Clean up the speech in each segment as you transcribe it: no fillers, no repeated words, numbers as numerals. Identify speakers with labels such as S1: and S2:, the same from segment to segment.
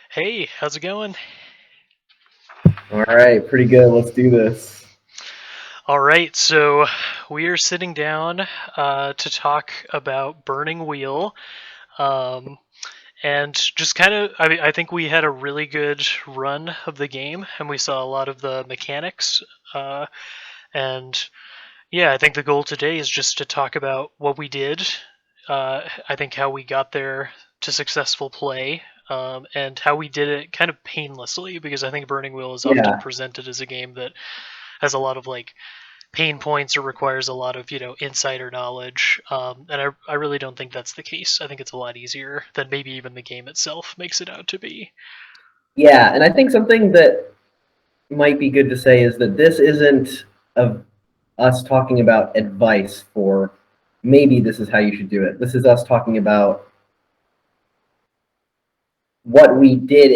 S1: Hey, how's it going?
S2: All right, pretty good. Let's do this.
S1: All right, so we are sitting down to talk about Burning Wheel, um, and just kind of, I think we had a really good run of the game, and we saw a lot of the mechanics. Uh, and yeah, I think the goal today is just to talk about what we did. I think how we got there to successful play, and how we did it kind of painlessly, because I think Burning Wheel is often
S2: Yeah,
S1: presented as a game that has a lot of like pain points or requires a lot of insider knowledge, and I really don't think that's the case. I think it's a lot easier than maybe even the game itself makes it out to be.
S2: yeah, and I think something that might be good to say is that this isn't of us talking about advice for maybe this is how you should do it. This is us talking about what we did,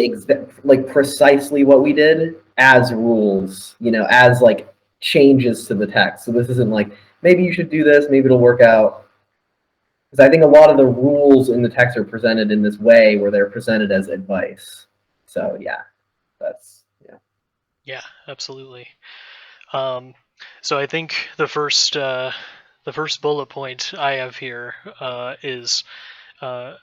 S2: like precisely what we did as rules, as like changes to the text. So this isn't like maybe you should do this, maybe it'll work out. Because I think a lot of the rules in the text are presented in this way where they're presented as advice. So yeah, that's yeah.
S1: Yeah, absolutely. um, so I think the first bullet point I have here is uh,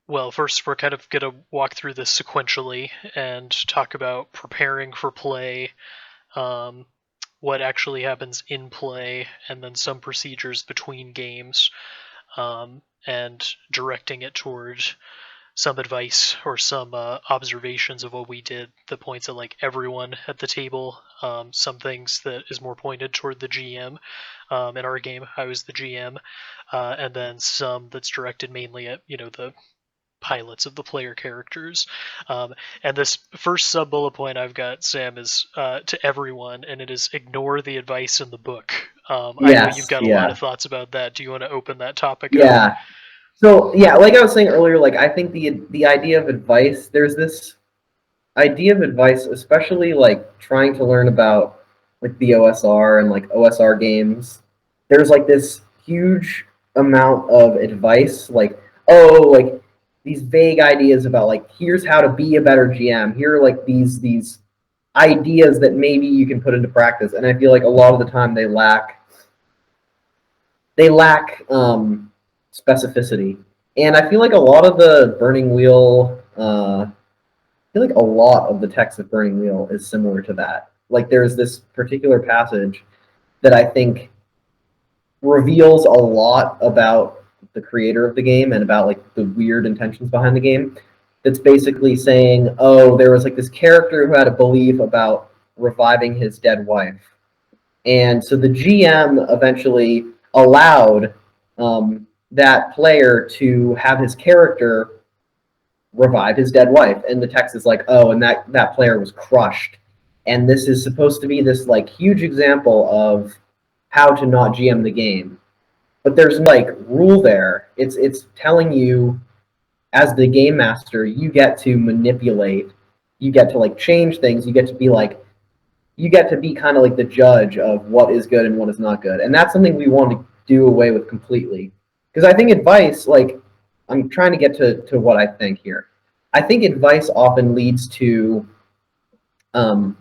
S1: well, first we're kind of going to walk through this sequentially and talk about preparing for play, um, what actually happens in play, and then some procedures between games, and directing it toward some advice or some observations of what we did, the points at like everyone at the table, some things that is more pointed toward the GM. In our game, I was the GM, and then some that's directed mainly at the pilots of the player characters. And this first sub bullet point I've got, Sam, is to everyone, and it is ignore the advice in the book. I know you've
S2: Yes,
S1: got a lot
S2: yeah,
S1: of thoughts about that. Do you want to open that topic up?
S2: yeah. So yeah, like I was saying earlier, like I think the idea of advice, there's this idea of advice, especially like trying to learn about like the OSR and like OSR games. There's like this huge amount of advice, like oh, like these vague ideas about like here's how to be a better GM. Here are like these ideas that maybe you can put into practice, and I feel like a lot of the time they lack specificity. And I feel like a lot of the Burning Wheel, I feel like a lot of the text of Burning Wheel is similar to that. Like there's this particular passage that I think reveals a lot about the creator of the game and about like the weird intentions behind the game. That's basically saying, oh, there was like this character who had a belief about reviving his dead wife, and so the GM eventually allowed that player to have his character revive his dead wife. And the text is like, oh, and that player was crushed. And this is supposed to be this like huge example of how to not GM the game. But there's like rule there. It's telling you as the game master, you get to manipulate, you get to like change things, you get to be kind of like the judge of what is good and what is not good. And that's something we want to do away with completely. Because I think advice, like, I'm trying to get to what I think here. I think advice often leads to um,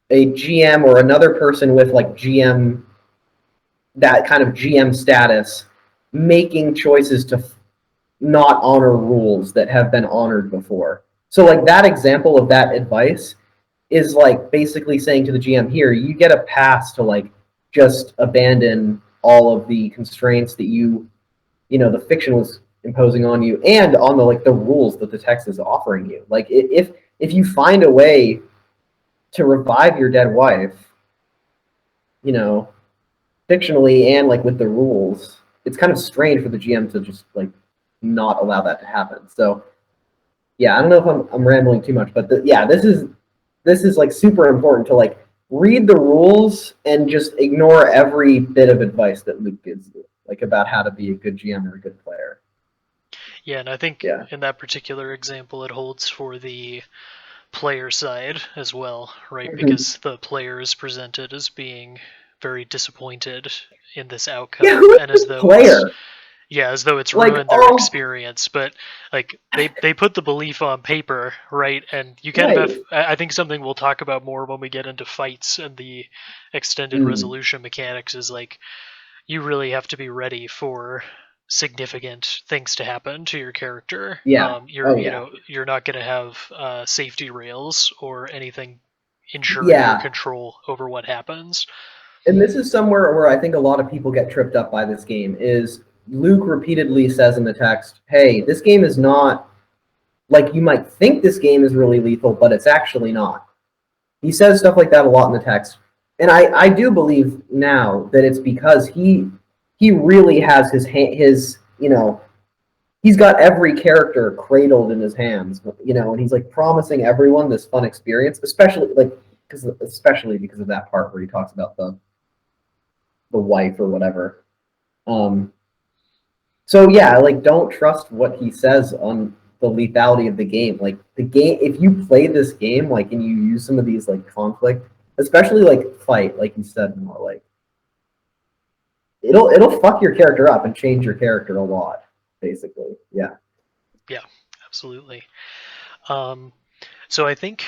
S2: a GM or another person with like GM, that kind of GM status, making choices to not honor rules that have been honored before. So, like, that example of that advice is like basically saying to the GM, here, you get a pass to like just abandon all of the constraints that the fiction was imposing on you and on the like the rules that the text is offering you. Like if you find a way to revive your dead wife, you know, fictionally and like with the rules, it's kind of strange for the GM to just like not allow that to happen. So yeah, I don't know if I'm rambling too much, but yeah, this is like super important to like read the rules and just ignore every bit of advice that Luke gives you, like about how to be a good GM or a good player.
S1: Yeah, and I think
S2: Yeah.
S1: in that particular example, it holds for the player side as well, right?
S2: Mhm.
S1: Because the player is presented as being very disappointed in this
S2: Yeah,
S1: outcome,
S2: who is
S1: and as
S2: this
S1: though it's
S2: player?
S1: Yeah, as though it's
S2: Like,
S1: ruined their
S2: oh,
S1: experience, but like they put the belief on paper, right? And you kind of have.
S2: right.
S1: I think something we'll talk about more when we get into fights and the extended
S2: Mm,
S1: resolution mechanics is like you really have to be ready for significant things to happen to your character.
S2: yeah.
S1: You're
S2: Oh,
S1: you
S2: yeah.
S1: know you're not going to have safety rails or anything ensuring your
S2: Yeah.
S1: control over what happens.
S2: And this is somewhere where I think a lot of people get tripped up by this game is Luke repeatedly says in the text, hey, this game is not like you might think this game is really lethal, but it's actually not. He says stuff like that a lot in the text. And I do believe now that it's because he really has his he's got every character cradled in his hands, and he's like promising everyone this fun experience, especially because of that part where he talks about the wife or whatever. Um, so yeah, like don't trust what he says on the lethality of the game. Like the game, if you play this game, like and you use some of these like conflict, especially like fight, like you said, more like it'll fuck your character up and change your character a lot, basically. Yeah.
S1: Yeah, absolutely. Um, so I think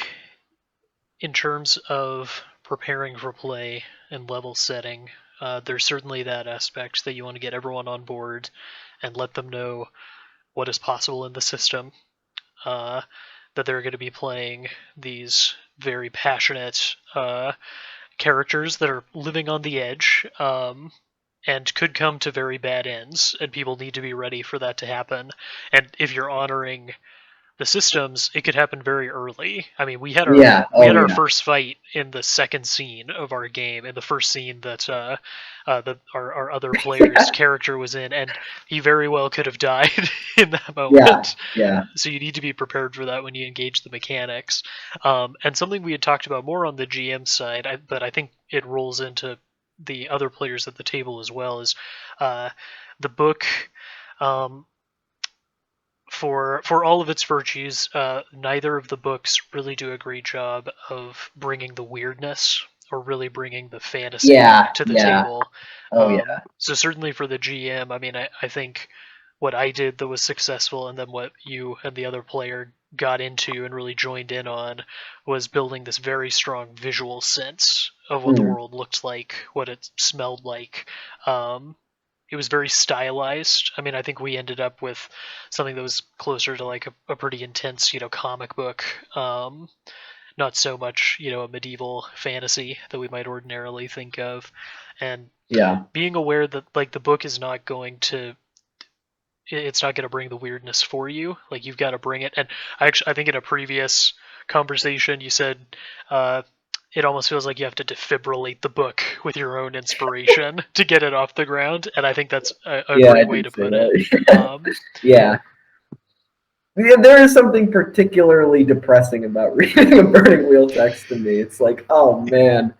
S1: in terms of preparing for play and level setting, there's certainly that aspect that you want to get everyone on board and let them know what is possible in the system. Uh, that they're going to be playing these very passionate characters that are living on the edge and could come to very bad ends, and people need to be ready for that to happen. And if you're honoring the systems, it could happen very early. I mean,
S2: Yeah.
S1: we
S2: Oh
S1: had our
S2: yeah.
S1: first fight in the second scene of our game, in the first scene that our other player's character was in, and he very well could have died in that
S2: Yeah.
S1: moment.
S2: Yeah.
S1: So you need to be prepared for that when you engage the mechanics. And something we had talked about more on the GM side, but I think it rolls into the other players at the table as well, is uh, the book. Um, for all of its virtues, neither of the books really do a great job of bringing the weirdness or really bringing the fantasy
S2: Yeah.
S1: to the
S2: Yeah.
S1: table.
S2: Oh yeah.
S1: So certainly for the GM, I mean, I think what I did that was successful, and then what you and the other player got into and really joined in on, was building this very strong visual sense of what the
S2: Mm,
S1: world looked like, what it smelled like. Um, it was very stylized. I mean, I think we ended up with something that was closer to like a pretty intense, comic book. Not so much, a medieval fantasy that we might ordinarily think of. And
S2: yeah.
S1: being aware that like the book is not going to it's not going to bring the weirdness for you. Like you've got to bring it. And I think in a previous conversation you said it almost feels like you have to defibrillate the book with your own inspiration to get it off the ground. And I think that's a
S2: Yeah. I
S1: great way
S2: did
S1: to
S2: say
S1: put it.
S2: that. Yeah. Yeah, there is something particularly depressing about reading a Burning Wheel text to me. It's like, oh man.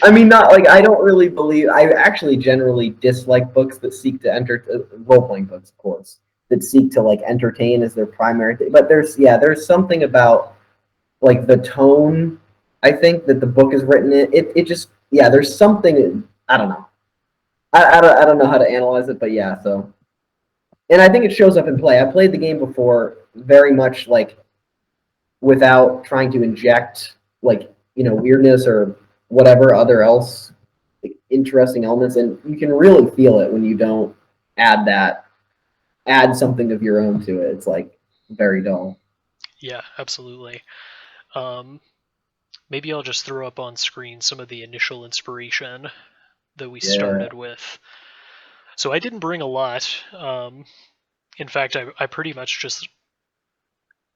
S2: I mean, not like I don't really believe. I actually generally dislike books that seek to enter role playing books, of course, that seek to like entertain as their primary thing. But there's something about like the tone. I think that the book is written in. It just there's something. I don't know. I don't know how to analyze it, but yeah. So and I think it shows up in play. I played the game before, very much like without trying to inject like weirdness or whatever other else like, interesting elements, and you can really feel it when you don't add something of your own to it. It's like very dull.
S1: Yeah, absolutely. Um, Maybe I'll just throw up on screen some of the initial inspiration that we
S2: Yeah.
S1: started with. So I didn't bring a lot. In fact, I pretty much just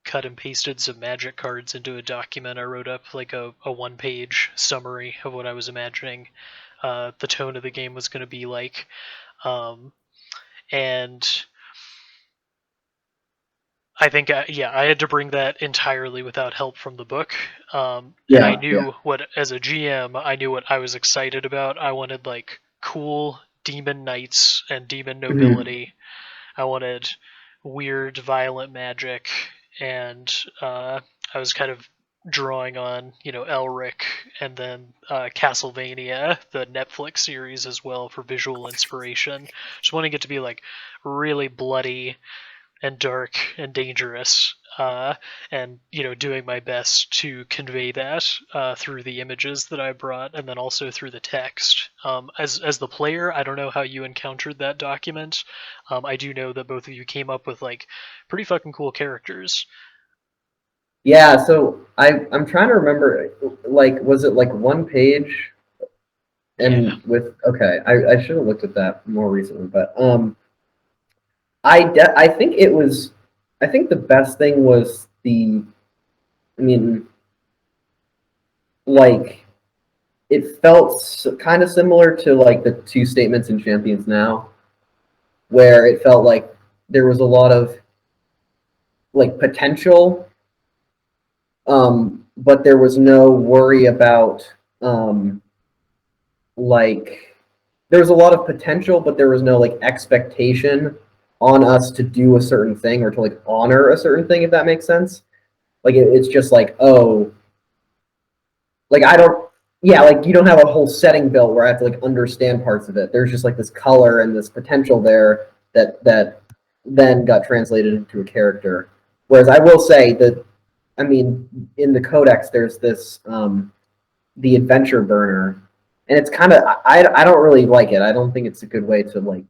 S1: cut and pasted some magic cards into a document. I wrote up like a one-page summary of what I was imagining the tone of the game was going to be like. Um, and I think, I had to bring that entirely without help from the book. And I
S2: Yeah. Yeah.
S1: knew as a GM, I knew what I was excited about. I wanted like cool demon knights and demon
S2: Mhm.
S1: nobility. I wanted weird, violent magic, and I was kind of drawing on Elric, and then Castlevania, the Netflix series as well for visual inspiration. Just wanting it to be like really bloody and dark and dangerous, and doing my best to convey that through the images that I brought, and then also through the text. As the player, I don't know how you encountered that document. I do know that both of you came up with like pretty fucking cool characters.
S2: Yeah, so I'm trying to remember, like, was it like one page
S1: Yeah,
S2: and with okay, I should have looked at that more recently, but I think it was, I think the best thing was I mean, like, it felt kind of similar to like the two statements in Champions Now, where it felt like there was a lot of like potential, but there was no worry about like there was a lot of potential, but there was no like expectation on us to do a certain thing or to like honor a certain thing, if that makes sense. Like it's just like, oh, like I don't, yeah, like you don't have a whole setting built where I have to like understand parts of it. There's just like this color and this potential there that then got translated into a character. Whereas I will say that, I mean, in the Codex, there's this the adventure burner, and it's kind of, I don't really like it. I don't think it's a good way to like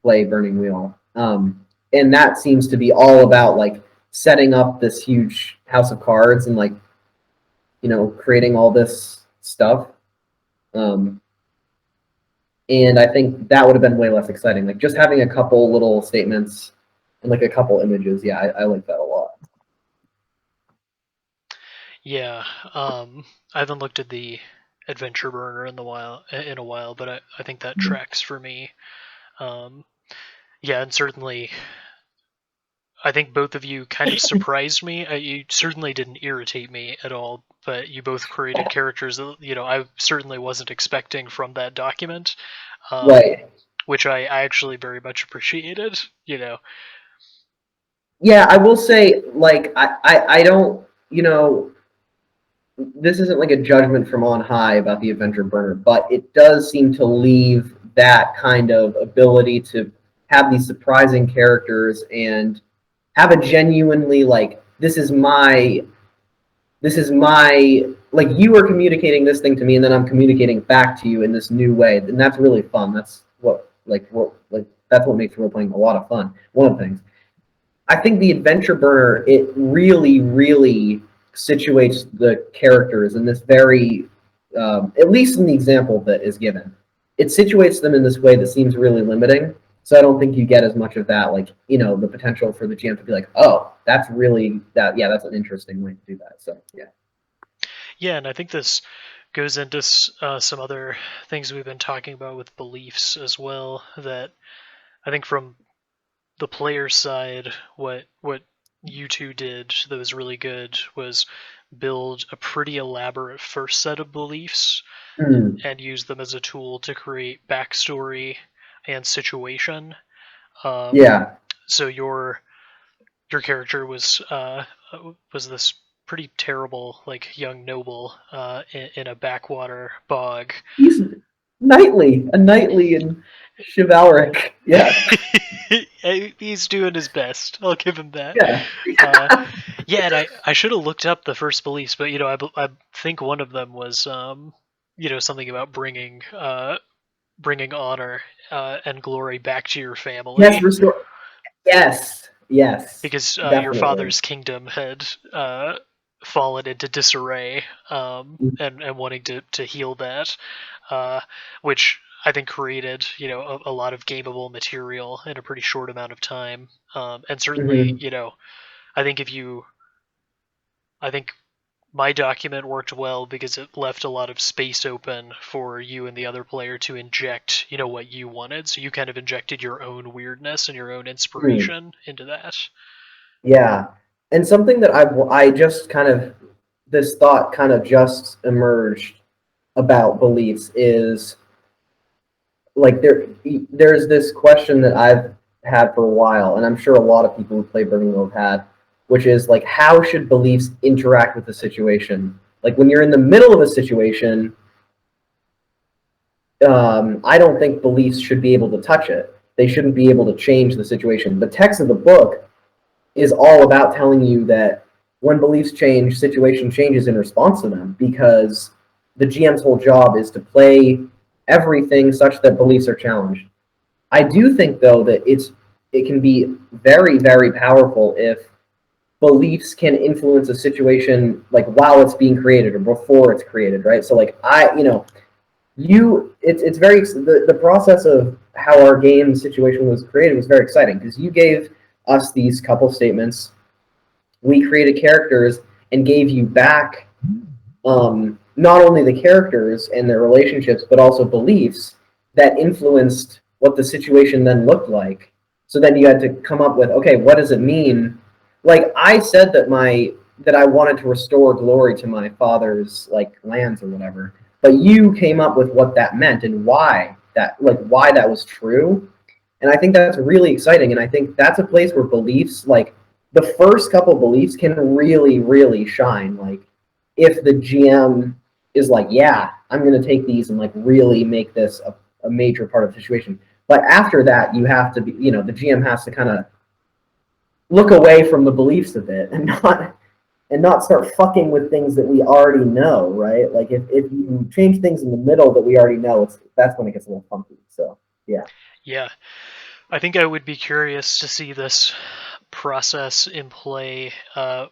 S2: play Burning Wheel. And that seems to be all about like setting up this huge house of cards and like creating all this stuff. Um, and I think that would have been way less exciting. Like just having a couple little statements and like a couple images. Yeah, I like that a lot.
S1: yeah. I haven't looked at the adventure burner in a while, but I think that tracks for me. Um, yeah, and certainly I think both of you kind of surprised me. You certainly didn't irritate me at all, but you both created characters that I certainly wasn't expecting from that document, um,
S2: Right.
S1: which I actually very much appreciated.
S2: Yeah, I will say, like, I don't, this isn't like a judgment from on high about the adventure burner, but it does seem to leave that kind of ability to have these surprising characters and have a genuinely like this is my like you are communicating this thing to me and then I'm communicating back to you in this new way, and that's really fun. That's what that's what makes role playing a lot of fun. One of the things I think the adventure burner, it really, really situates the characters in this very, at least in the example that is given, it situates them in this way that seems really limiting. So I don't think you get as much of that, like the potential for the GM to be like, oh, that's really that, yeah, that's an interesting way to do that. So yeah.
S1: Yeah, and I think this goes into some other things we've been talking about with beliefs as well. That I think from the player side, what you two did that was really good was build a pretty elaborate first set of beliefs
S2: Mm,
S1: and use them as a tool to create backstory and situation. Um,
S2: yeah.
S1: so your character was this pretty terrible like young noble in a backwater bog.
S2: He's a knightly and chivalric. Yeah.
S1: He's doing his best. I'll give him that.
S2: Yeah.
S1: Uh, yeah, and I should have looked up the first beliefs, but I think one of them was something about bringing honor and glory back to your
S2: Yes,
S1: family
S2: restore. Yes. Yes.
S1: because your
S2: Definitely.
S1: father's kingdom had fallen into disarray, and wanting to heal that, uh, which I think created a lot of gameable material in a pretty short amount of time, and certainly
S2: Mm-hmm.
S1: I think if you I think my document worked well because it left a lot of space open for you and the other player to inject what you wanted, so you kind of injected your own weirdness and your own
S2: Mm.
S1: inspiration into that.
S2: Yeah, and something that I just kind of this thought kind of just emerged about beliefs is like there's this question that I've had for a while, and I'm sure a lot of people who play Burning Wheel have had. which is like how should beliefs interact with the situation. Like when you're in the middle of a situation, I don't think beliefs should be able to touch it. They shouldn't be able to change the situation. The text of the book is all about telling you that when beliefs change, situation changes in response to them, because the GM's whole job is to play everything such that beliefs are challenged. I do think though that it can be very, very powerful if beliefs can influence a situation like while it's being created or before it's created, right? So like it's very the process of how our game situation was created was very exciting because you gave us these couple statements, we created characters and gave you back not only the characters and their relationships but also beliefs that influenced what the situation then looked like. So then you had to come up with, okay, what does it mean? Like I said that I wanted to restore glory to my father's like lands or whatever, but you came up with what that meant and why that was true. And I think that's really exciting. And I think that's a place where beliefs, like the first couple beliefs, can really, really shine. Like if the GM is like, yeah, I'm going to take these and like really make this a major part of the situation. But after that, you have to be, the GM has to kind of look away from the beliefs a bit and not start fucking with things that we already know, right? Like if you change things in the middle that we already know, that's when it gets a little funky. So yeah.
S1: Yeah, I think I would be curious to see this process in play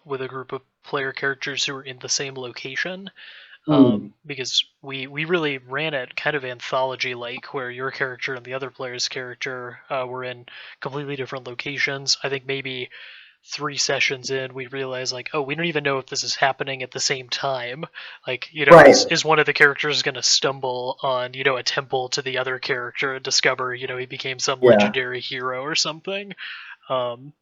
S1: with a group of player characters who are in the same location.
S2: Mm.
S1: Because we really ran it kind of anthology like, where your character and the other player's character were in completely different locations. I think maybe 3 sessions in, we realized like, oh, we don't even know if this is happening at the same time. Like,
S2: Right.
S1: is one of the characters going to stumble on, a temple to the other character and discover, he became some
S2: Yeah.
S1: legendary hero or something. Um,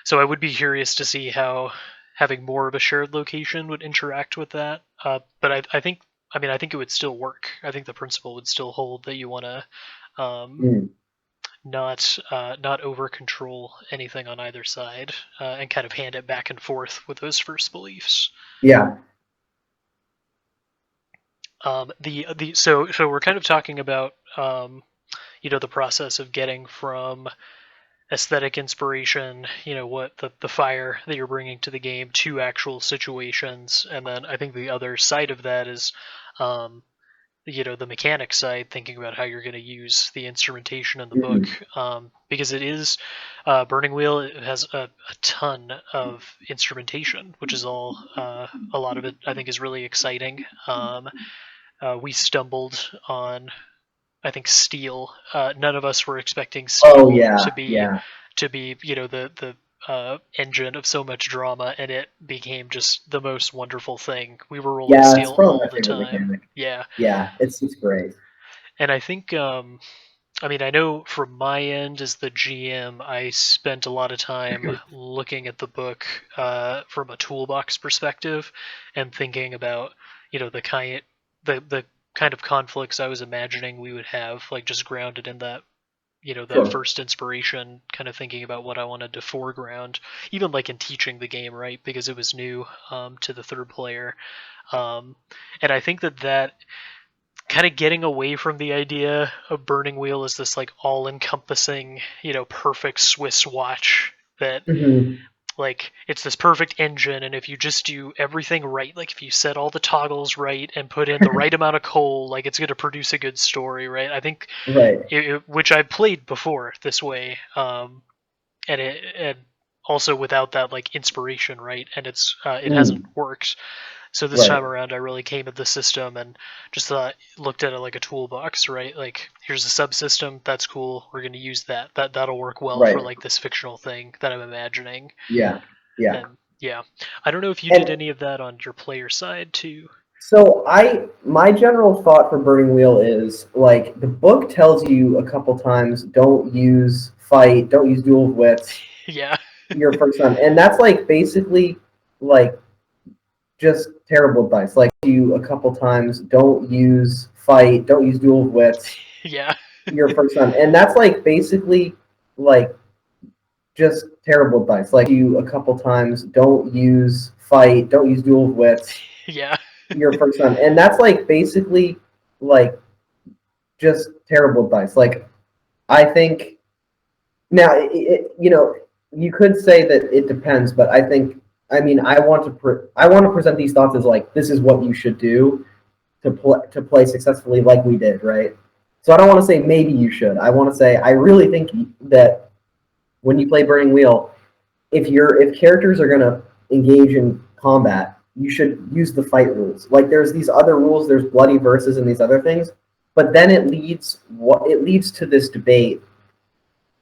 S1: so I would be curious to see how having more of a shared location would interact with that. But I think, I think it would still work. I think the principle would still hold that you want to um,
S2: Mm.
S1: not over control anything on either side, and kind of hand it back and forth with those first beliefs.
S2: Yeah.
S1: So we're kind of talking about the process of getting from aesthetic inspiration, what the fire that you're bringing to the game, to actual situations. And then I think the other side of that is um, the mechanic side, thinking about how you're going to use the instrumentation in the book,
S2: Mm.
S1: because it is Burning Wheel. It has a ton of instrumentation, which is all a lot of it I think is really exciting. We stumbled on, I think, steel. None of us were expecting
S2: Oh
S1: steel
S2: yeah.
S1: to be
S2: Yeah.
S1: the engine of so much drama, and it became just the most wonderful thing. We were rolling
S2: Yeah. It's
S1: steel
S2: probably
S1: all
S2: my
S1: the
S2: favorite
S1: time.
S2: mechanic.
S1: Yeah,
S2: Yeah. It's great.
S1: and I think I know from my end as the GM, I spent a lot of time looking at the book from a toolbox perspective and thinking about the kind of conflicts I was imagining we would have, like just grounded in that that
S2: Sure.
S1: first inspiration, kind of thinking about what I wanted to foreground, even like in teaching the game, right? Because it was new to the third player, um, and I think that kind of getting away from the idea of Burning Wheel as this like all-encompassing, perfect Swiss watch that
S2: Hmm.
S1: like it's this perfect engine, and if you just do everything right, like if you set all the toggles right and put in the right amount of coal, like it's going to produce a good story, right? I think
S2: Right.
S1: which I've played before this way, and also without that like inspiration, right? And it hasn't
S2: Mm.
S1: worked. So this
S2: Right.
S1: time around, I really came at the system and just looked at it like a toolbox, right? Like here's a subsystem, that's cool. We're going to use that. That'll work well for
S2: Right.
S1: like this fictional thing that I'm imagining.
S2: Yeah. Yeah.
S1: And yeah, I don't know if you did
S2: And
S1: any of that on your player side too.
S2: so my general thought for Burning Wheel is like the book tells you a couple times, don't use dual of wits,
S1: Yeah,
S2: your first time. And that's like basically like just terrible advice. Like you a couple times, don't use dual of wits,
S1: yeah,
S2: your first time. And that's like basically like just terrible advice. Like you a couple times, don't use fight, don't use duel of wits
S1: Yeah.
S2: your first time, and that's like basically like just terrible advice. Like I think now, you could say that it depends, but I think, I mean, I want to present these thoughts as like this is what you should do to play successfully, like we did, right? So I don't want to say maybe you should. I want to say I really think that when you play Burning Wheel, if characters are gonna engage in combat, you should use the fight rules. Like there's these other rules, there's bloody verses and these other things, but then it leads to this debate.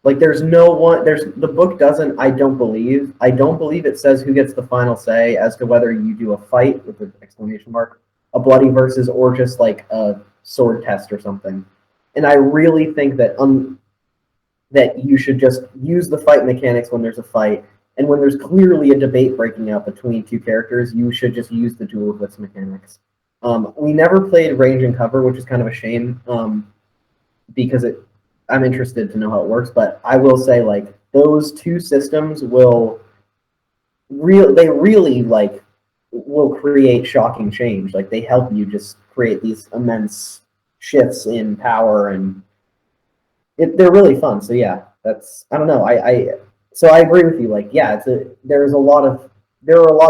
S2: Like there's no one there's the book doesn't I don't believe it says who gets the final say as to whether you do a fight with an exclamation mark, a bloody versus, or just like a sword test or something. And I really think that you should just use the fight mechanics when there's a fight, and when there's clearly a debate breaking out between two characters, you should just use the dual blitz mechanics. We never played range and cover, which is kind of a shame, because I'm interested to know how it works. But I will say, like those two systems they really like will create shocking change. Like they help you just create these immense shifts in power, and they're really fun. So yeah, that's I don't know. So I agree with you. Like yeah, there are a lot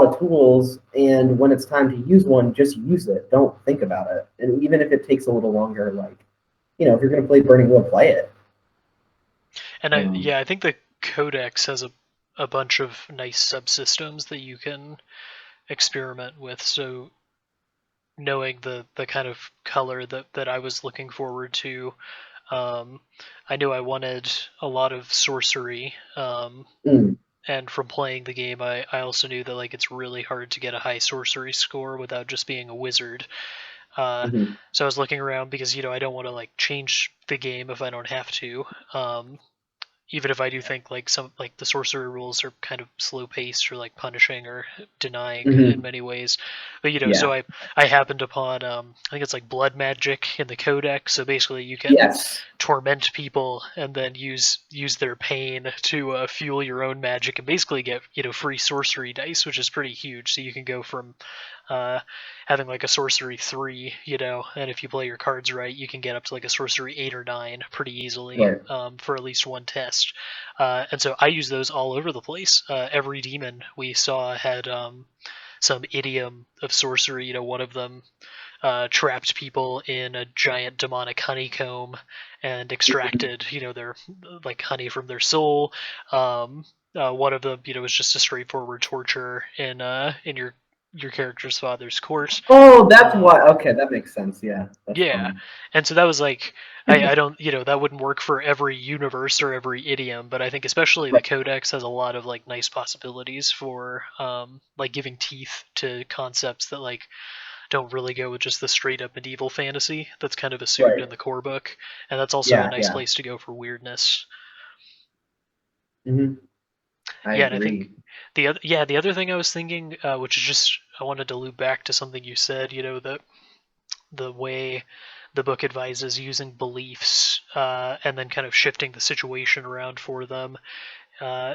S2: of tools, and when it's time to use one, just use it. Don't think about it. And even if it takes a little longer, like if you're gonna play Burning Wheel, play it.
S1: And
S2: Um,
S1: I think the Codex has a bunch of nice subsystems that you can experiment with. So knowing the kind of color that I was looking forward to, um, I knew I wanted a lot of sorcery.
S2: mm,
S1: And from playing the game, I also knew that like it's really hard to get a high sorcery score without just being a wizard. Uh,
S2: mm-hmm,
S1: so I was looking around because I don't want to like change the game if I don't have to. Even if I do think like some like the sorcery rules are kind of slow paced or like punishing or denying in
S2: mm-hmm,
S1: many ways. But so
S2: yeah.
S1: I happened upon I think it's like blood magic in the Codex. So basically you can
S2: Yes.
S1: torment people and then use their pain to fuel your own magic and basically get free sorcery dice, which is pretty huge. So you can go from uh, having like a sorcery 3, and if you play your cards right, you can get up to like a sorcery 8 or 9 pretty easily,
S2: Right.
S1: for at least one test. And so I use those all over the place. Every demon we saw had some idiom of sorcery. One of them trapped people in a giant demonic honeycomb and extracted, their like honey from their soul. One of them, was just a straightforward torture in your character's father's court.
S2: Oh, that's why.
S1: Um,
S2: Okay, that makes sense. Yeah, that's
S1: yeah,
S2: funny.
S1: and so that was like I don't that wouldn't work for every universe or every idiom, but I think especially the
S2: Right.
S1: Codex has a lot of like nice possibilities for like giving teeth to concepts that like don't really go with just the straight up medieval fantasy that's kind of assumed
S2: Right.
S1: in the core book, and that's also a
S2: Yeah.
S1: nice
S2: Yeah.
S1: place to go for weirdness.
S2: Hmm. I
S1: Yeah, and I think
S2: agree.
S1: the other thing I was thinking, which is just I wanted to loop back to something you said, that the way the book advises using beliefs and then kind of shifting the situation around for them, uh,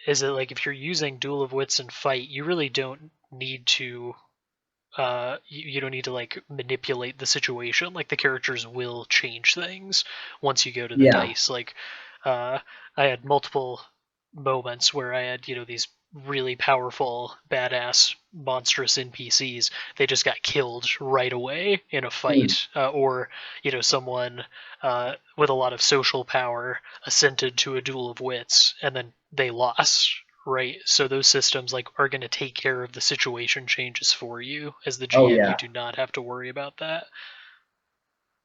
S1: is that like if you're using duel of wits and fight, you really don't need to you don't need to like manipulate the situation. Like the characters will change things once you go to the
S2: Yeah.
S1: dice. Like uh, I had multiple moments where I had these really powerful, badass, monstrous NPCs. They just got killed right away in a
S2: Mm.
S1: fight, or someone with a lot of social power assented to a duel of wits and then they lost, right? So those systems like are going to take care of the situation changes for you as the
S2: Oh
S1: GM. You
S2: yeah.
S1: do not have to worry about that.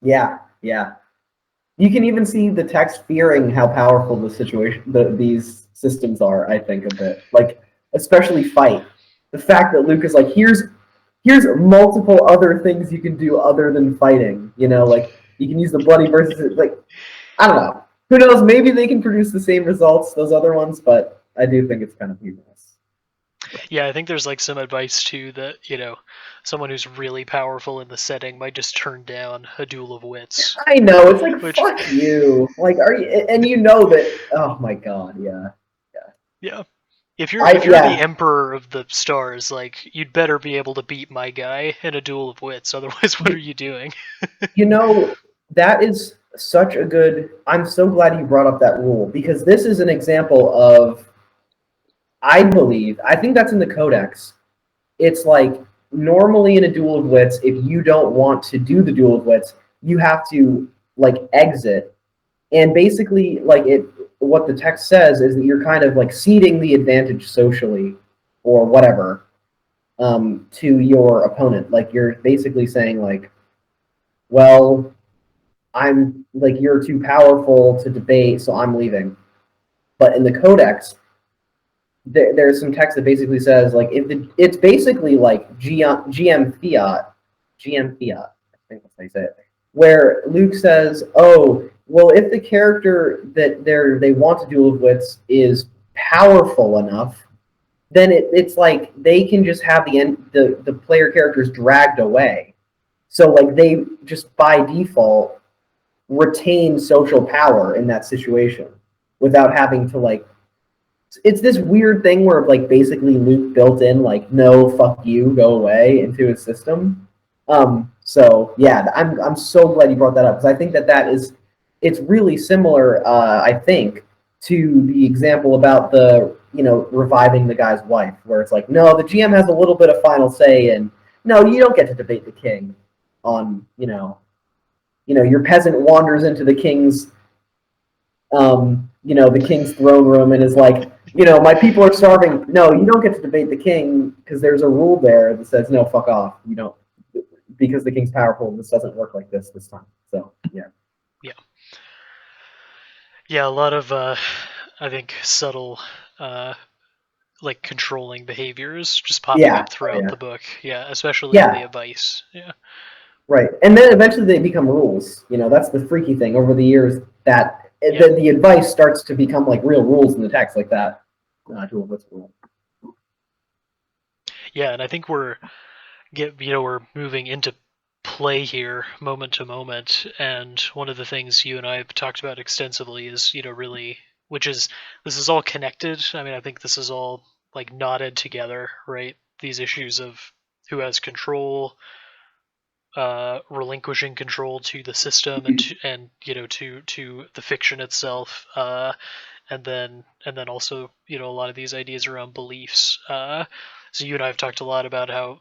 S2: Yeah. Yeah. You can even see the text fearing how powerful these systems are. I think a bit like, especially fight. The fact that Luke is like, here's multiple other things you can do other than fighting. Like you can use the bloody versus like I don't know. Who knows? Maybe they can produce the same results those other ones, but I do think it's kind of humorous.
S1: Yeah, I think there's like some advice too that someone who's really powerful in the setting might just turn down a duel of wits,
S2: I know. It's like
S1: which
S2: fuck you. Like, are you? And you know that. Oh my god. Yeah.
S1: Yeah.
S2: I
S1: If you're the
S2: yeah,
S1: emperor of the stars, like you'd better be able to beat my guy in a duel of wits. Otherwise, what are
S2: you,
S1: you doing?
S2: you know that is such a good. I'm so glad you brought up that rule because this is an example of I think that's in the Codex. It's like normally in a duel of wits, if you don't want to do the duel of wits, you have to like exit. And basically, like it, what the text says is that you're kind of like ceding the advantage socially, or whatever, to your opponent. Like you're basically saying like, well, I'm like you're too powerful to debate, so I'm leaving. But in the Codex, there's some text that basically says like if it's basically like GM fiat, I think that's how you say it, where Luke says, "Oh, well, if the character that they want to duel with is powerful enough, then it's like they can just have the player characters dragged away. So like they just by default retain social power in that situation without having to like it's this weird thing where like basically Luke built in like no fuck you go away into his system. So yeah, I'm so glad you brought that up because I think that is it's really similar. I think to the example about the reviving the guy's wife, where it's like no, the GM has a little bit of final say, and no, you don't get to debate the king on your peasant wanders into the king's throne room and is like, my people are starving. No, you don't get to debate the king because there's a rule there that says, no, fuck off. You don't, because the king's powerful. This doesn't work like this time. So, yeah.
S1: Yeah. Yeah, a lot of I think subtle uh like controlling behaviors just popping
S2: Yeah.
S1: up
S2: Oh,
S1: throughout
S2: yeah.
S1: the book. Yeah, especially in the
S2: Yeah.
S1: advice. Yeah.
S2: Right. And then eventually they become rules. That's the freaky thing. Over the years, that
S1: Yeah.
S2: the advice starts to become like real rules in the text, like that. To a what's rule.
S1: Yeah, and I think we're moving into play here moment to moment, and one of the things you and I have talked about extensively is really, which is, this is all connected. I mean, I think this is all like knotted together, right? These issues of who has control, relinquishing control to the system, and to the fiction itself, and then also a lot of these ideas around beliefs. So you and I have talked a lot about how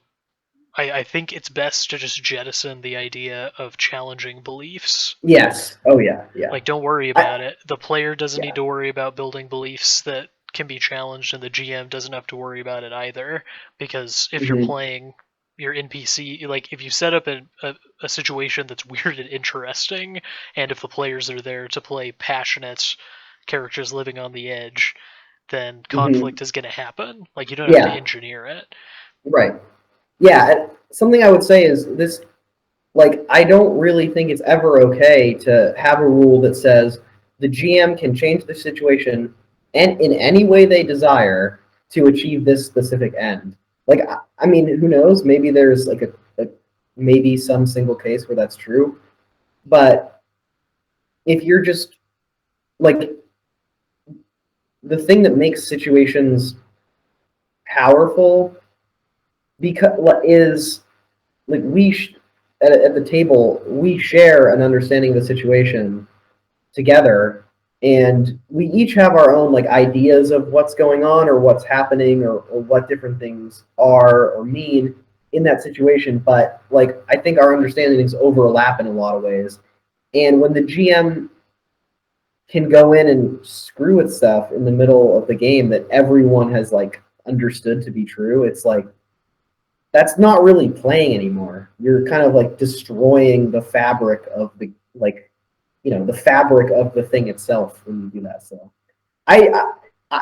S1: I think it's best to just jettison the idea of challenging beliefs.
S2: Yes. Oh, yeah. Yeah.
S1: Like, don't worry
S2: I,
S1: about it. The player doesn't need
S2: yeah.
S1: to worry about building beliefs that can be challenged, and the GM doesn't have to worry about it either. Because if you're
S2: Mm-hmm.
S1: playing your NPC, like if you set up a situation that's weird and interesting, and if the players are there to play passionate characters living on the edge, then
S2: Mm-hmm.
S1: conflict is going to happen. Like, you don't have to
S2: Yeah.
S1: engineer it.
S2: Right. Yeah, something I would say is this like I don't really think it's ever okay to have a rule that says the GM can change the situation and in any way they desire to achieve this specific end. Like I mean, who knows? Maybe there's like a maybe some single case where that's true, but if you're just like the thing that makes situations powerful because is like at the table we share an understanding of the situation together and we each have our own like ideas of what's going on or what's happening or what different things are or mean in that situation, but like I think our understandings overlap in a lot of ways, and when the GM can go in and screw with stuff in the middle of the game that everyone has like understood to be true, it's like that's not really playing anymore. You're kind of like destroying the fabric of the like the fabric of the thing itself when you do that. So I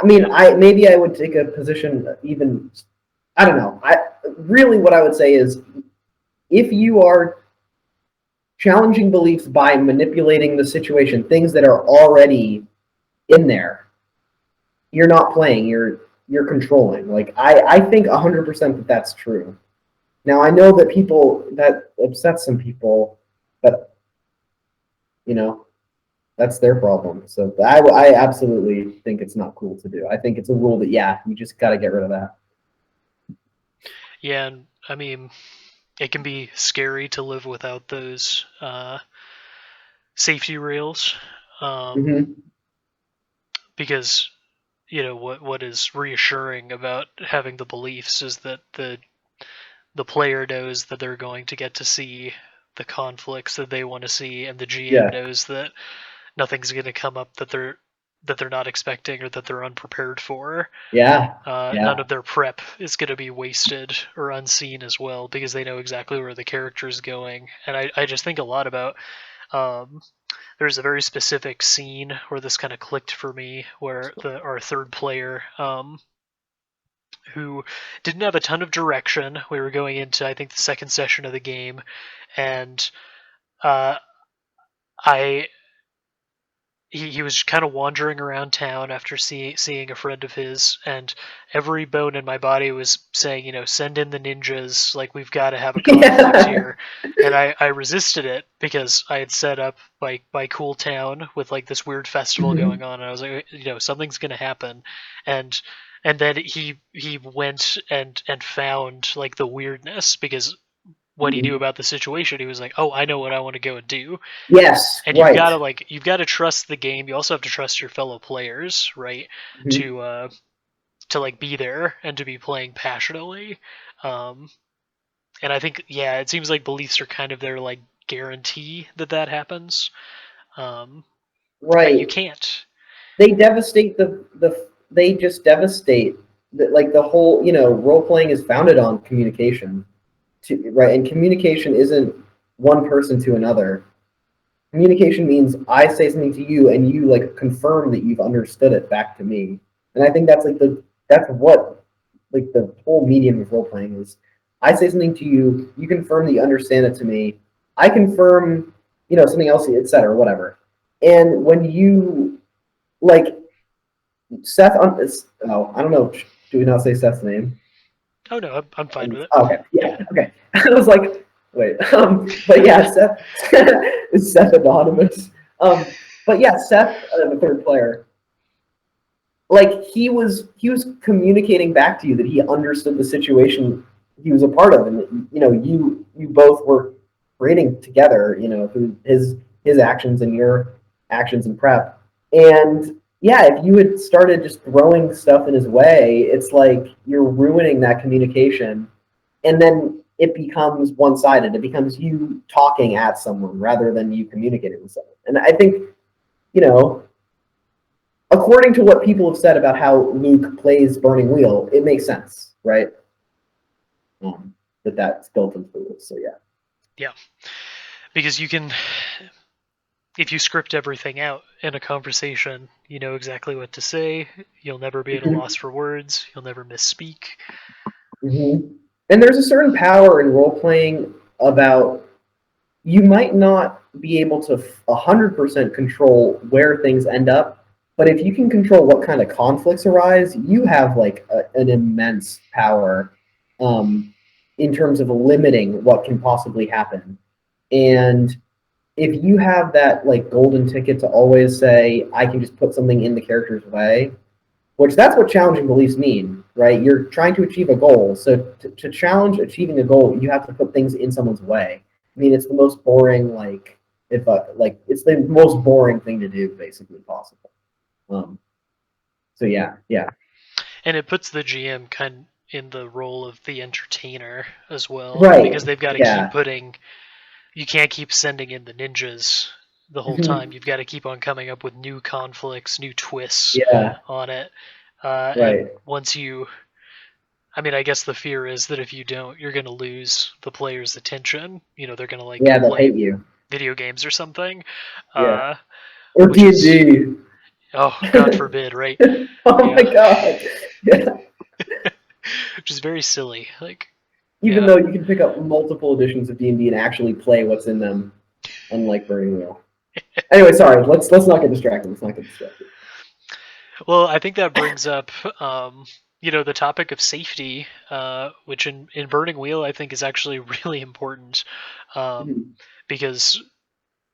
S2: mean
S1: Yeah.
S2: I maybe I would take a position even I don't know. I really what I would say is if you are challenging beliefs by manipulating the situation, things that are already in there, you're not playing. You're controlling. Like I think 100% that that's true. Now I know that people that upsets some people, but you know, That's their problem. So I absolutely think it's not cool to do. I think it's a rule that, yeah, you just got to get rid of that.
S1: Yeah, and I mean, it can be scary to live without those safety rails, um,
S2: Hmm.
S1: because what is reassuring about having the beliefs is that the player knows that they're going to get to see the conflicts that they want to see, and the GM
S2: Yeah.
S1: knows that nothing's going to come up that they're not expecting or that they're unprepared for.
S2: Yeah.
S1: None
S2: Yeah.
S1: of their prep is going to be wasted or unseen as well because they know exactly where the character is going. And I just think a lot about um, there's a very specific scene where this kind of clicked for me where our third player who didn't have a ton of direction. We were going into, I think, the second session of the game, and uh, I he was kind of wandering around town after seeing a friend of his, and every bone in my body was saying, send in the ninjas, like we've got to have a conflict
S2: Yeah.
S1: here. And I resisted it because I had set up my cool town with like this weird festival
S2: Hmm.
S1: going on, and I was like, something's gonna happen, and and then he went and found like the weirdness because what he knew
S2: Hmm.
S1: about the situation, he was like, oh, I know what I want to go and do.
S2: Yes.
S1: And you've got
S2: Right.
S1: to trust the game. You also have to trust your fellow players, right?
S2: Hmm.
S1: To like be there and to be playing passionately. Um, and I think, yeah, it seems like beliefs are kind of their like guarantee that happens. Um, and you
S2: Right.
S1: can't.
S2: They devastate they just devastate like the whole, role playing is founded on communication, right? And communication isn't one person to another. Communication means I say something to you and you like confirm that you've understood it back to me. And I think that's what like the whole medium of role playing is. I say something to you, you confirm that you understand it to me. I confirm, something else, etc., whatever. And when you like Seth on this, oh, I don't know. Do we not say Seth's name?
S1: Oh no, I'm fine with it.
S2: Okay, yeah, okay. I was like, wait, but yeah, Seth is Seth anonymous. But yeah, Seth, the third player, like he was communicating back to you that he understood the situation he was a part of, and that, you both were creating together, through his actions and your actions and prep. And yeah, if you had started just throwing stuff in his way, it's like you're ruining that communication, and then it becomes one-sided. It becomes you talking at someone rather than you communicating with someone. And I think, you know, according to what people have said about how Luke plays Burning Wheel, it makes sense, right? That's built into the rules. So yeah.
S1: Yeah, because you can, if you script everything out in a conversation, you know exactly what to say. You'll never be at a loss
S2: Mm-hmm.
S1: for words. You'll never misspeak.
S2: Mm-hmm. And there's a certain power in role playing about you might not be able to 100% control where things end up, but if you can control what kind of conflicts arise, you have like an immense power, um, in terms of limiting what can possibly happen. And if you have that like golden ticket to always say, I can just put something in the character's way, which that's what challenging beliefs mean, right? You're trying to achieve a goal. So to challenge achieving a goal, you have to put things in someone's way. I mean, it's the most boring, like, if like, it's the most boring thing to do, basically possible. Um, so yeah, yeah.
S1: And it puts the GM kind of in the role of the entertainer as well
S2: Right.
S1: because they've got to keep
S2: Yeah.
S1: putting. You can't keep sending in the ninjas the whole time.
S2: Mhm.
S1: You've got to keep on coming up with new conflicts, new twists
S2: Yeah.
S1: on it. And
S2: Right.
S1: once you, I mean, I guess the fear is that if you don't, you're going to lose the player's attention. They're going to like
S2: Yeah,
S1: go
S2: they'll
S1: play
S2: hate you.
S1: video games or something,
S2: Yeah.
S1: uh,
S2: Or
S1: which
S2: D and
S1: is,
S2: D.
S1: oh, God forbid, right?
S2: Oh my
S1: Yeah,
S2: god. Yeah.
S1: which is very silly. Like,
S2: Even
S1: yeah.
S2: though you can pick up multiple editions of D&D and actually play what's in them, unlike Burning Wheel. Anyway, sorry. Let's not get distracted. Let's not get distracted.
S1: Well, I think that brings up, the topic of safety, which in Burning Wheel I think is actually really important, um,
S2: Mhm.
S1: because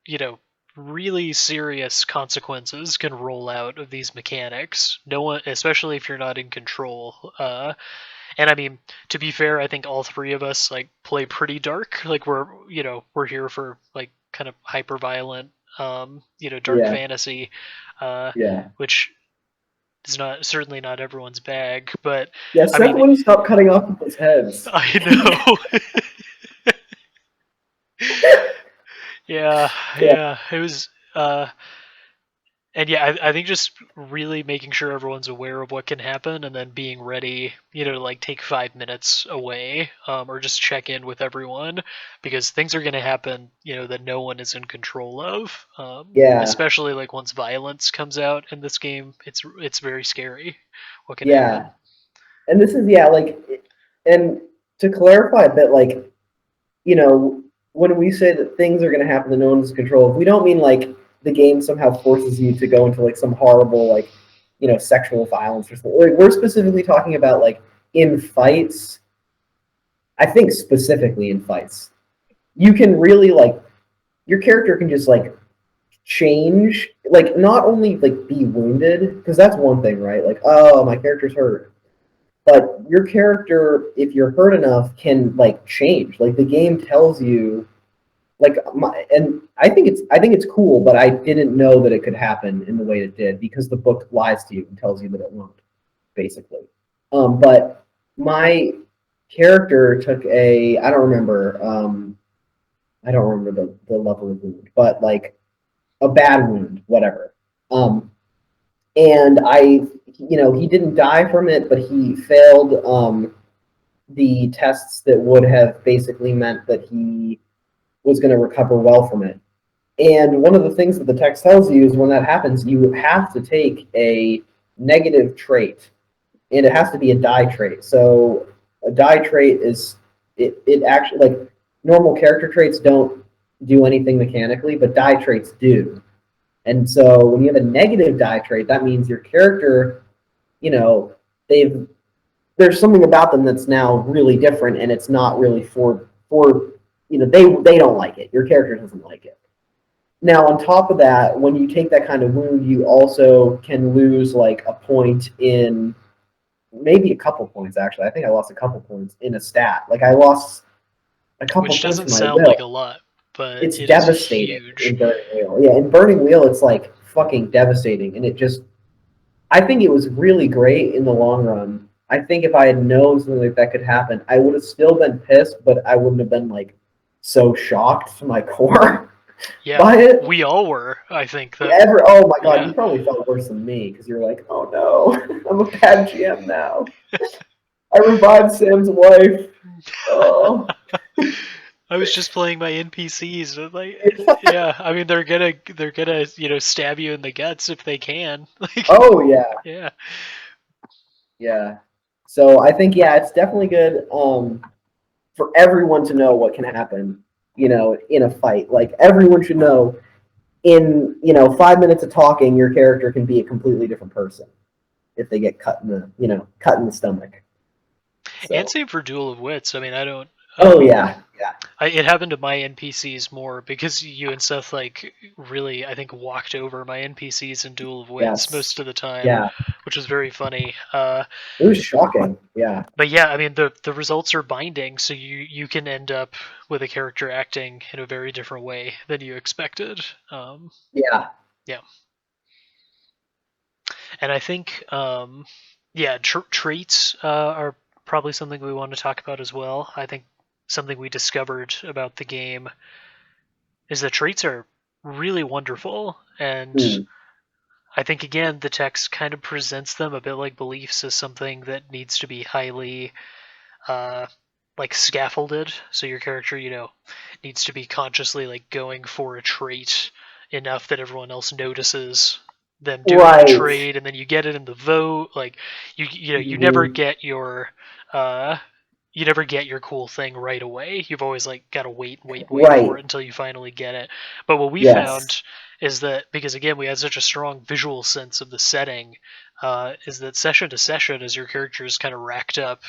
S1: you know really serious consequences can roll out of these mechanics. No one, especially if you're not in control. And I mean, to be fair, I think all three of us like play pretty dark. Like we're here for like kind of hyper violent, dark
S2: Yeah,
S1: fantasy,
S2: yeah,
S1: which is not certainly not everyone's bag. But
S2: yeah.
S1: I
S2: Seth
S1: mean,
S2: wouldn't stop cutting off people's heads.
S1: I know. Yeah,
S2: Yeah,
S1: yeah. It was and yeah, I think just really making sure everyone's aware of what can happen and then being ready, to like take 5 minutes away, or just check in with everyone because things are going to happen, that no one is in control of.
S2: yeah,
S1: Especially like once violence comes out in this game, it's very scary what can
S2: yeah.
S1: happen.
S2: And this is yeah, like, and to clarify a bit, like, you know, when we say that things are going to happen that no one's in control of, we don't mean like the game somehow forces you to go into like some horrible like, sexual violence or something. Like, we're specifically talking about like in fights. I think specifically in fights, you can really like your character can just like change, like not only like be wounded because that's one thing, right? Like, oh, my character's hurt, but your character, if you're hurt enough, can like change. Like the game tells you, like and I think it's cool, but I didn't know that it could happen in the way it did because the book lies to you and tells you that it won't, basically. But my character took a I don't remember the level of wound, but like a bad wound, whatever. And he didn't die from it, but he failed the tests that would have basically meant that he was going to recover well from it. And one of the things that the text tells you is when that happens, you have to take a negative trait, and it has to be a die trait. So a die trait is it actually, like, normal character traits don't do anything mechanically, but die traits do. And so when you have a negative die trait, that means your character, you know, they've there's something about them that's now really different, and it's not really for they don't like it. Your character doesn't like it. Now, on top of that, when you take that kind of wound, you also can lose like a point in, maybe a couple points, actually. I think I lost a couple points in a stat. Like I lost a couple
S1: Which
S2: points
S1: doesn't
S2: in my
S1: sound like
S2: will.
S1: a lot, but
S2: It's
S1: it is
S2: devastating
S1: huge.
S2: in Burning Wheel. Yeah, in Burning Wheel, it's like fucking devastating, and I think it was really great in the long run. I think if I had known something like that could happen, I would have still been pissed, but I wouldn't have been like so shocked to my core
S1: Yeah,
S2: by it.
S1: we all were. I think that.
S2: Oh my god,
S1: Yeah.
S2: you probably felt worse than me because you're like, oh no, I'm a bad GM now. I revived Sam's wife. Oh,
S1: I was just playing my NPCs. Like, yeah, I mean they're gonna stab you in the guts if they can. Like,
S2: oh yeah,
S1: yeah,
S2: yeah. So I think yeah, it's definitely good for everyone to know what can happen, in a fight. Like everyone should know in 5 minutes of talking, your character can be a completely different person if they get cut in the stomach.
S1: and
S2: So
S1: same for Duel of Wits. I mean, I don't.
S2: oh yeah, yeah,
S1: It happened to my NPCs more because you and Seth like really I think walked over my NPCs in Duel of Wits
S2: yes,
S1: most of the time,
S2: yeah.
S1: which was very funny.
S2: It was shocking. Yeah,
S1: But yeah, I mean the results are binding, so you can end up with a character acting in a very different way than you expected.
S2: yeah.
S1: Yeah, and I think yeah, traits are probably something we want to talk about as well. I think something we discovered about the game is that traits are really wonderful, and
S2: Hmm.
S1: I think again the text kind of presents them a bit like beliefs as something that needs to be highly uh, like scaffolded. So your character, needs to be consciously like going for a trait enough that everyone else notices them doing the
S2: Right.
S1: trait, and then you get it in the vote. Like you never
S2: Hmm.
S1: get your uh, you never get your cool thing right away. You've always like got to wait for
S2: Right.
S1: it until you finally get it. But what we
S2: Yes.
S1: found is that because again we had such a strong visual sense of the setting, is that session to session as your characters kind of racked up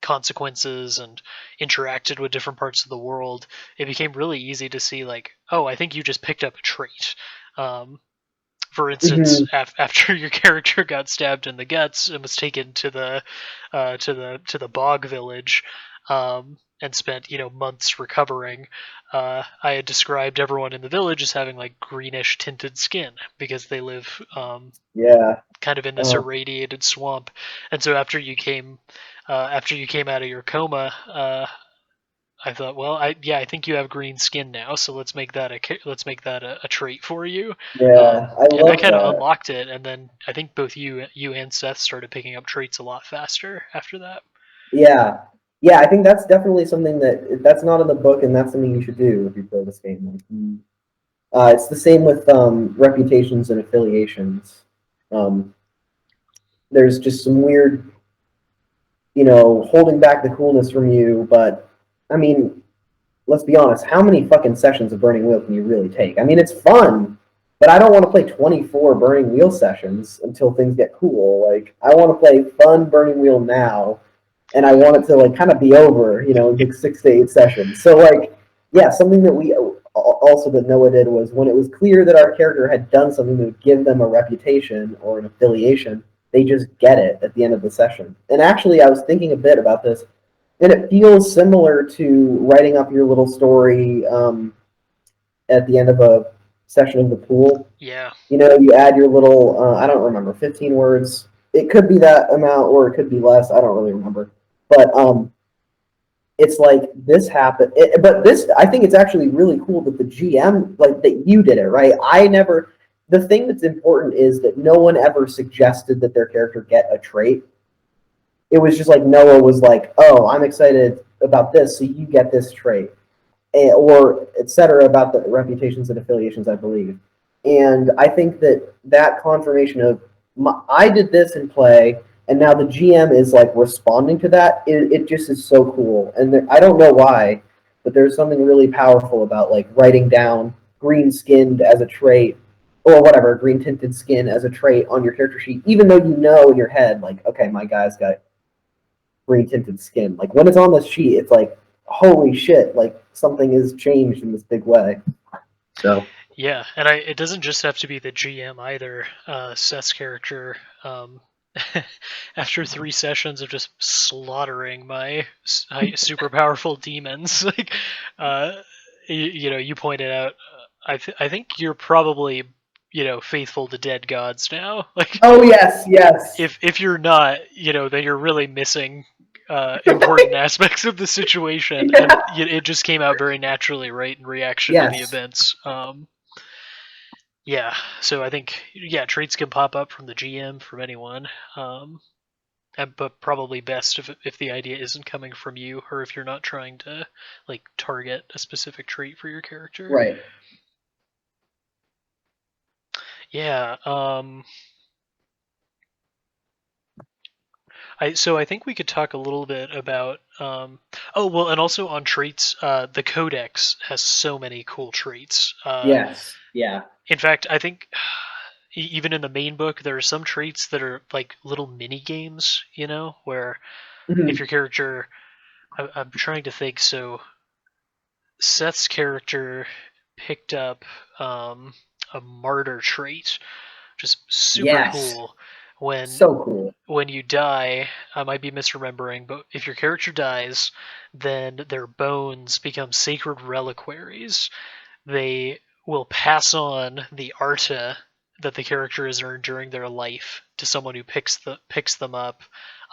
S1: consequences and interacted with different parts of the world, it became really easy to see like, oh, I think you just picked up a trait. Um, for instance,
S2: Hmm.
S1: after your character got stabbed in the guts and was taken to the bog village, and spent months recovering, I had described everyone in the village as having like greenish tinted skin because they live
S2: Yeah.
S1: kind of in this
S2: Oh,
S1: irradiated swamp. And so after you came out of your coma, I thought, well, I think you have green skin now, so let's make that a trait for you,
S2: yeah. I
S1: and that
S2: love
S1: kind of
S2: that.
S1: unlocked it. And then I think both you and Seth started picking up traits a lot faster after that.
S2: Yeah. Yeah, I think that's definitely something that's not in the book, and that's something you should do if you play this game. It's the same with reputations and affiliations. Um, there's just some weird, holding back the coolness from you. But I mean, let's be honest, how many fucking sessions of Burning Wheel can you really take? I mean, it's fun, but I don't want to play 24 Burning Wheel sessions until things get cool. Like, I want to play fun Burning Wheel now, and I want it to like kind of be over, in like 6 to 8 sessions. So like, yeah, something that we also that Noah did was when it was clear that our character had done something that would give them a reputation or an affiliation, they just get it at the end of the session. And actually, I was thinking a bit about this, and it feels similar to writing up your little story at the end of a session of the pool.
S1: Yeah,
S2: You add your little, I don't remember, 15 words. It could be that amount or it could be less. I don't really remember. But it's like this happened. But this, I think it's actually really cool that the GM, like that you did it, right? The thing that's important is that no one ever suggested that their character get a trait. It was just like Noah was like, oh, I'm excited about this, so you get this trait, or etc. about the reputations and affiliations, I believe. And I think that confirmation of I did this in play, and now the GM is like responding to that. It just is so cool, and I don't know why, but there's something really powerful about like writing down green skinned as a trait, or whatever, green tinted skin as a trait on your character sheet, even though you know in your head like, okay, my guy's got green tinted skin. Like when it's on the sheet, it's like, holy shit, like something has changed in this big way. So
S1: yeah, and it doesn't just have to be the GM either. Seth's character, after 3 sessions of just slaughtering my super powerful demons, like, you pointed out, I think you're probably faithful to dead gods now. Like,
S2: oh yes, yes.
S1: if you're not, then you're really missing important aspects of the situation, and
S2: Yeah.
S1: it just came out very naturally, right, in reaction to the
S2: Yes.
S1: events. Yeah, so I think traits can pop up from the GM, from anyone, but probably best if the idea isn't coming from you, or if you're not trying to like target a specific trait for your character.
S2: Right.
S1: Yeah. I think we could talk a little bit about oh well, and also on traits. The Codex has so many cool traits.
S2: Yes. Yeah.
S1: In fact, I think even in the main book, there are some traits that are like little mini games. Where if
S2: Mhm.
S1: your character, I'm trying to think. So Seth's character picked up a martyr trait, just super
S2: Yes.
S1: cool. When
S2: So cool.
S1: when you die, I might be misremembering, but if your character dies, then their bones become sacred reliquaries. They will pass on the arta that the character has earned during their life to someone who picks them up,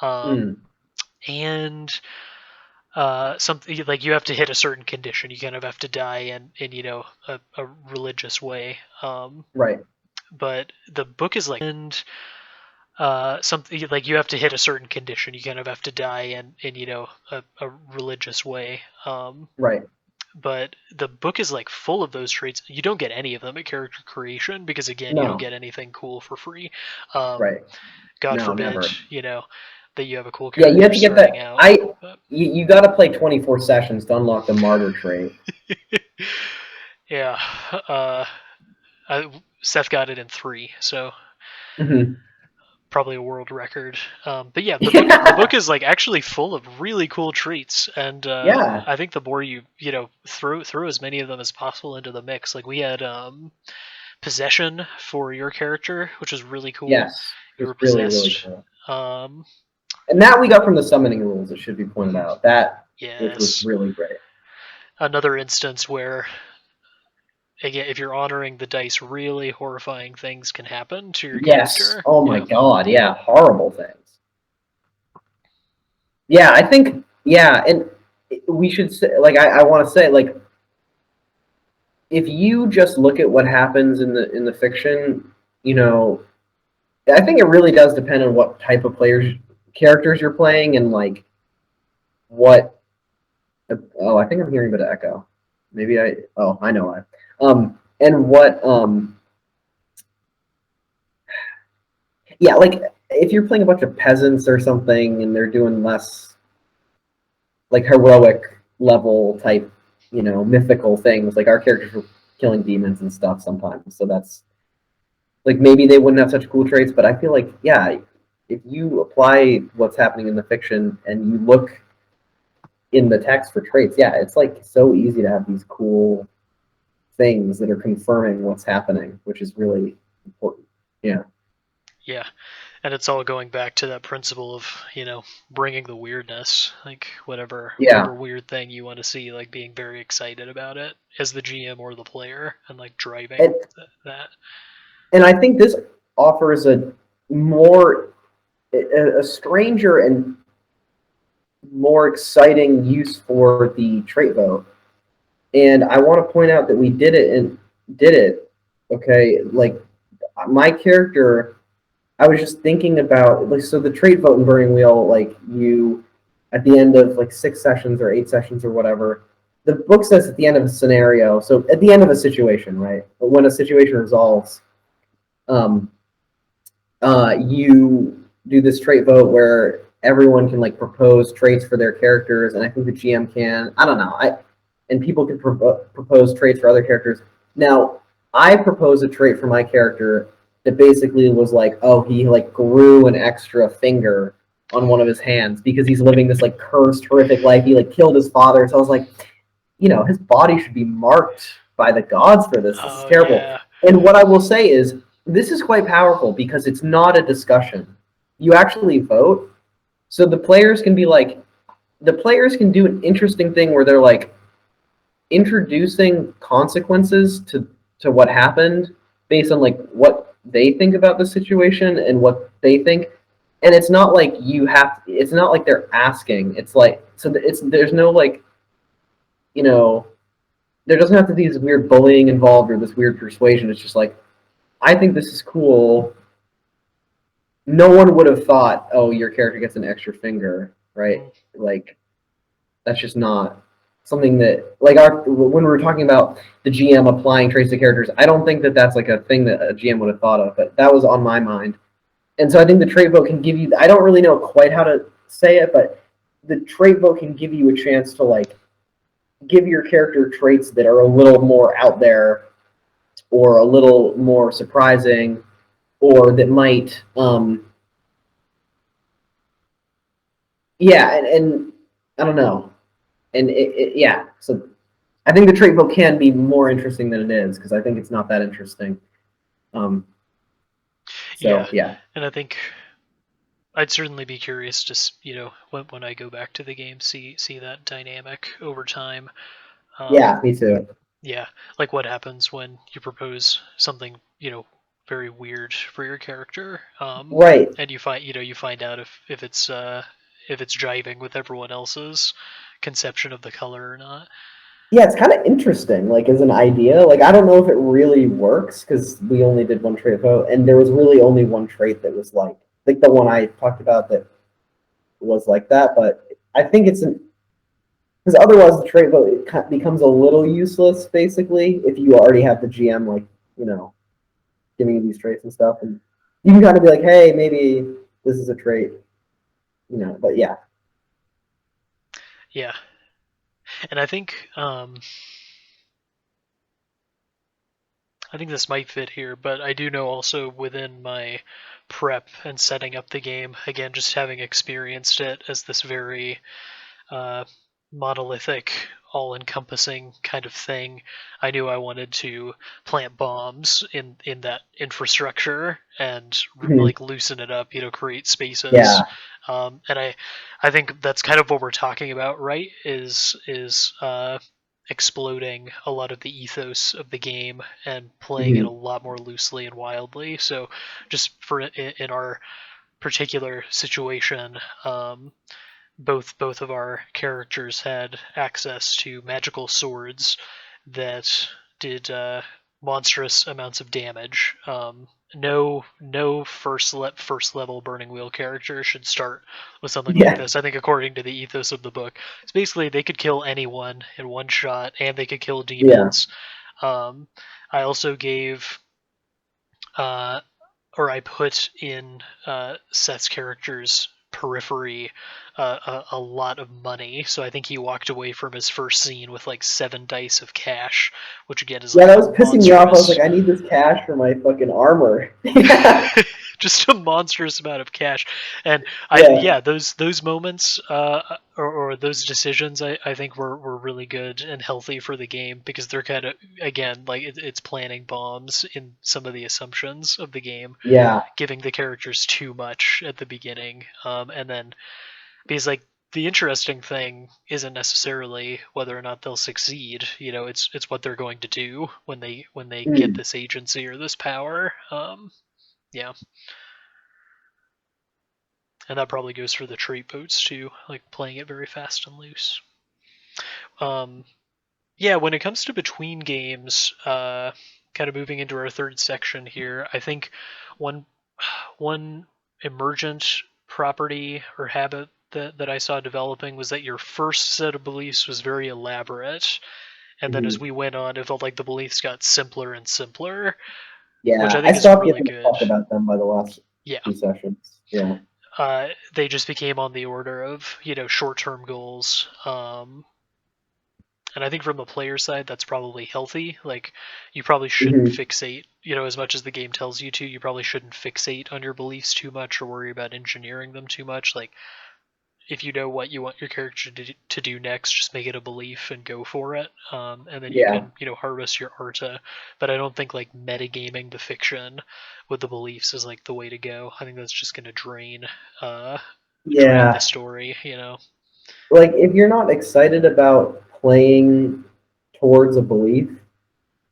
S1: um,
S2: Mm.
S1: and something like you have to hit a certain condition. You kind of have to die in a religious way.
S2: Right.
S1: But the book is like, and something like you have to hit a certain condition. You kind of have to die in a religious way.
S2: Right.
S1: But the book is like full of those traits. You don't get any of them at character creation because again, you don't
S2: No.
S1: get anything cool for free. Um,
S2: Right.
S1: God
S2: No,
S1: forbid,
S2: never.
S1: that you have a cool
S2: Yeah, you have
S1: character
S2: to get
S1: starting
S2: that.
S1: out. But
S2: You got to play 24 sessions to unlock the martyr trait.
S1: yeah, Seth got it in 3, so
S2: Hmm.
S1: probably a world record. But yeah, the book is like actually full of really cool treats, and
S2: Yeah.
S1: I think the more throw as many of them as possible into the mix. Like we had possession for your character, which was really cool.
S2: Yes.
S1: You
S2: It's
S1: were
S2: really, really
S1: possessed.
S2: cool.
S1: Um,
S2: And that we got from the summoning rules, it should be pointed
S1: mhm.
S2: out. That which was
S1: Yes,
S2: really great.
S1: another instance where again, if you're honoring the dice, really horrifying things can happen to your
S2: Yes.
S1: character.
S2: Oh my
S1: Yeah.
S2: god, yeah, horrible things. Yeah, I think yeah, and we should say like I want to say like if you just look at what happens in the fiction, you know, I think it really does depend on what type of players characters you're playing and like what. Oh, I think I'm hearing a bit of echo. Maybe I. Oh, I know why. And what. Yeah, like if you're playing a bunch of peasants or something, and they're doing less like heroic level type, mythical things. Like our characters were killing demons and stuff sometimes, so that's like maybe they wouldn't have such cool traits. But I feel like yeah, if you apply what's happening in the fiction and you look in the text for traits, yeah, it's like so easy to have these cool things that are confirming what's happening, which is really important. Yeah.
S1: Yeah, and it's all going back to that principle of bringing the weirdness, like whatever
S2: Yeah.
S1: weird thing you want to see, like being very excited about it as the GM or the player, and like driving
S2: And
S1: that.
S2: and I think this offers a more a stranger and more exciting use for the trait vote. And I want to point out that we did it and did it. Okay, like my character, I was just thinking about like so the trait vote in Burning Wheel, like you at the end of like 6 sessions or 8 sessions or whatever. The book says at the end of a scenario, so at the end of a situation, right? But when a situation resolves, um, you do this trait vote where everyone can like propose traits for their characters, and I think the GM can. I don't know. And people can propose traits for other characters. Now, I proposed a trait for my character that basically was like, oh, he like grew an extra finger on one of his hands because he's living this like cursed, horrific life. He like killed his father. So I was like, his body should be marked by the gods for this. This is
S1: Oh
S2: terrible.
S1: yeah.
S2: And what I will say is, this is quite powerful because it's not a discussion. You actually vote. So the players can do an interesting thing where they're like introducing consequences to what happened based on like what they think about the situation and what they think. And it's not like it's not like they're asking. It's like, so it's, there's no like, you know, there doesn't have to be this weird bullying involved or this weird persuasion. It's just like, I think this is cool. No one would have thought, oh, your character gets an extra finger, right?
S1: Mhm.
S2: Like that's just not something that like our when we were talking about the GM applying traits to characters. I don't think that that's like a thing that a GM would have thought of, but that was on my mind. And so I think the trait vote can give you. I don't really know quite how to say it, but the trait vote can give you a chance to like give your character traits that are a little more out there or a little more surprising or that might yeah and I don't know and yeah so I think the trait book can be more interesting than it is because I think it's not that interesting um
S1: Yeah,
S2: so yeah
S1: and I think I'd certainly be curious to when I go back to the game, see that dynamic over time. Um,
S2: yeah me too
S1: yeah, like what happens when you propose something very weird for your character,
S2: right
S1: and you find out if it's jiving with everyone else's conception of the color or not.
S2: yeah it's kind of interesting like as an idea like I don't know if it really works because we only did one trait vote and there was really only one trait that was like the one I talked about that was like that but I think it's an because otherwise the trait vote becomes a little useless basically if you already have the GM like you know giving you these traits and stuff and you can kind of be like hey maybe this is a trait but yeah
S1: Yeah, and I think I think this might fit here, but I do know also within my prep and setting up the game, again, just having experienced it as this very uh, monolithic, all-encompassing kind of thing, I knew I wanted to plant bombs in that infrastructure and
S2: Mhm.
S1: like loosen it up, create spaces.
S2: Yeah.
S1: And I think that's kind of what we're talking about, right? Is exploding a lot of the ethos of the game and playing it a
S2: Mhm.
S1: lot more loosely and wildly. So, just for in our particular situation, both of our characters had access to magical swords that did monstrous amounts of damage. No first level burning wheel character should start with something like
S2: Yeah.
S1: this. I think according to the ethos of the book, it's basically they could kill anyone in one shot, and they could kill
S2: Yeah.
S1: demons. Um, I also gave uh, or I put in Seth's character's periphery a lot of money. So I think he walked away from his first scene with like 7 dice of cash, which again is
S2: Yeah,
S1: like
S2: that
S1: a
S2: was pissing me off. I was like,
S1: monstrous,
S2: I need this cash for my fucking armor. Yeah.
S1: just a monstrous amount of cash. And
S2: Yeah.
S1: yeah, those moments or those decisions, I think were really good and healthy for the game because they're kind of again like it's planting bombs in some of the assumptions of the game,
S2: Yeah.
S1: giving the characters too much at the beginning, and then because like the interesting thing isn't necessarily whether or not they'll succeed. It's what they're going to do when they get
S2: Mm.
S1: this agency or this power. Yeah, and that probably goes for the trait boats too, like playing it very fast and loose. Um, yeah, when it comes to between games, kind of moving into our third section here, I think one one emergent property or habit that I saw developing was that your first set of beliefs was very elaborate, and then as
S2: Mhm.
S1: we went on, it felt like the beliefs got simpler and simpler, which
S2: Yeah.
S1: I
S2: I
S1: think is
S2: stopped
S1: really
S2: giving a
S1: good.
S2: fuck about them by the last
S1: Yeah,
S2: few sessions. Yeah.
S1: they just became on the order of short-term goals. And I think from the player side, that's probably healthy. Like, you probably shouldn't
S2: Hmm.
S1: fixate, as much as the game tells you to. You probably shouldn't fixate on your beliefs too much or worry about engineering them too much. Like, if you know what you want your character to do next, just make it a belief and go for it. And then you
S2: Yeah.
S1: can, harvest your Arta. But I don't think like metagaming the fiction with the beliefs is like the way to go. I think that's just going to drain the
S2: Yeah.
S1: story.
S2: Like, if you're not excited about playing towards a belief,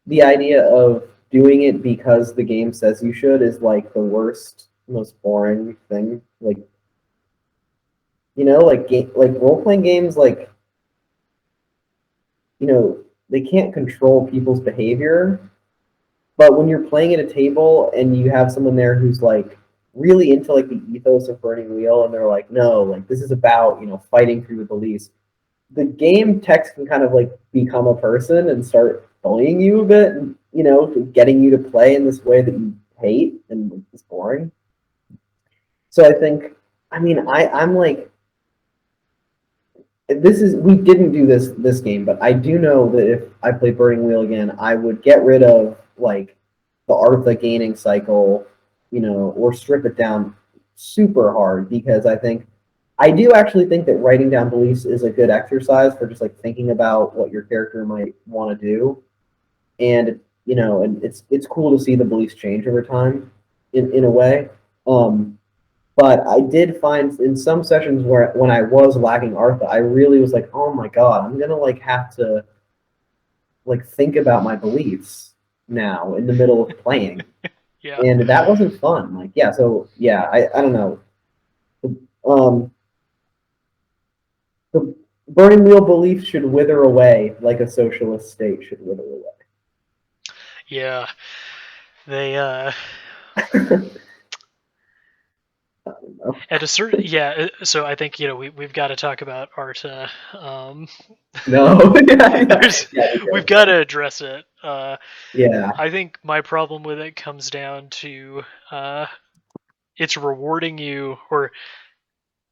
S2: the idea of doing it because the game says you should is like the worst, most boring thing. Like, like role playing games, like, they can't control people's behavior. But when you're playing at a table and you have someone there who's like really into like the ethos of Burning Wheel, and they're like, no, like this is about fighting for your beliefs. The game text can kind of like become a person and start bullying you a bit, and getting you to play in this way that you hate and is boring. So I think, I mean, I'm like, we didn't do this game, but I do know that if I play Burning Wheel again, I would get rid of like the Artha gaining cycle, or strip it down super hard because I do actually think that writing down beliefs is a good exercise for just like thinking about what your character might want to do, and and it's cool to see the beliefs change over time, in a way. Um, but I did find in some sessions where when I was lagging Artha, I really was like, oh my god, I'm gonna like have to like think about my beliefs now in the middle of playing,
S1: Yeah.
S2: and that wasn't fun. Like, yeah, so yeah, I don't know. Um, the burning wheel belief should wither away like a socialist state should wither
S1: Yeah. They
S2: away. I don't know.
S1: at a certain yeah. So I think we've got to talk about Arta.
S2: No, yeah, yeah,
S1: There's
S2: yeah, we
S1: we've
S2: do,
S1: got
S2: yeah,
S1: to address it.
S2: yeah.
S1: I think my problem with it comes down to it's rewarding you, or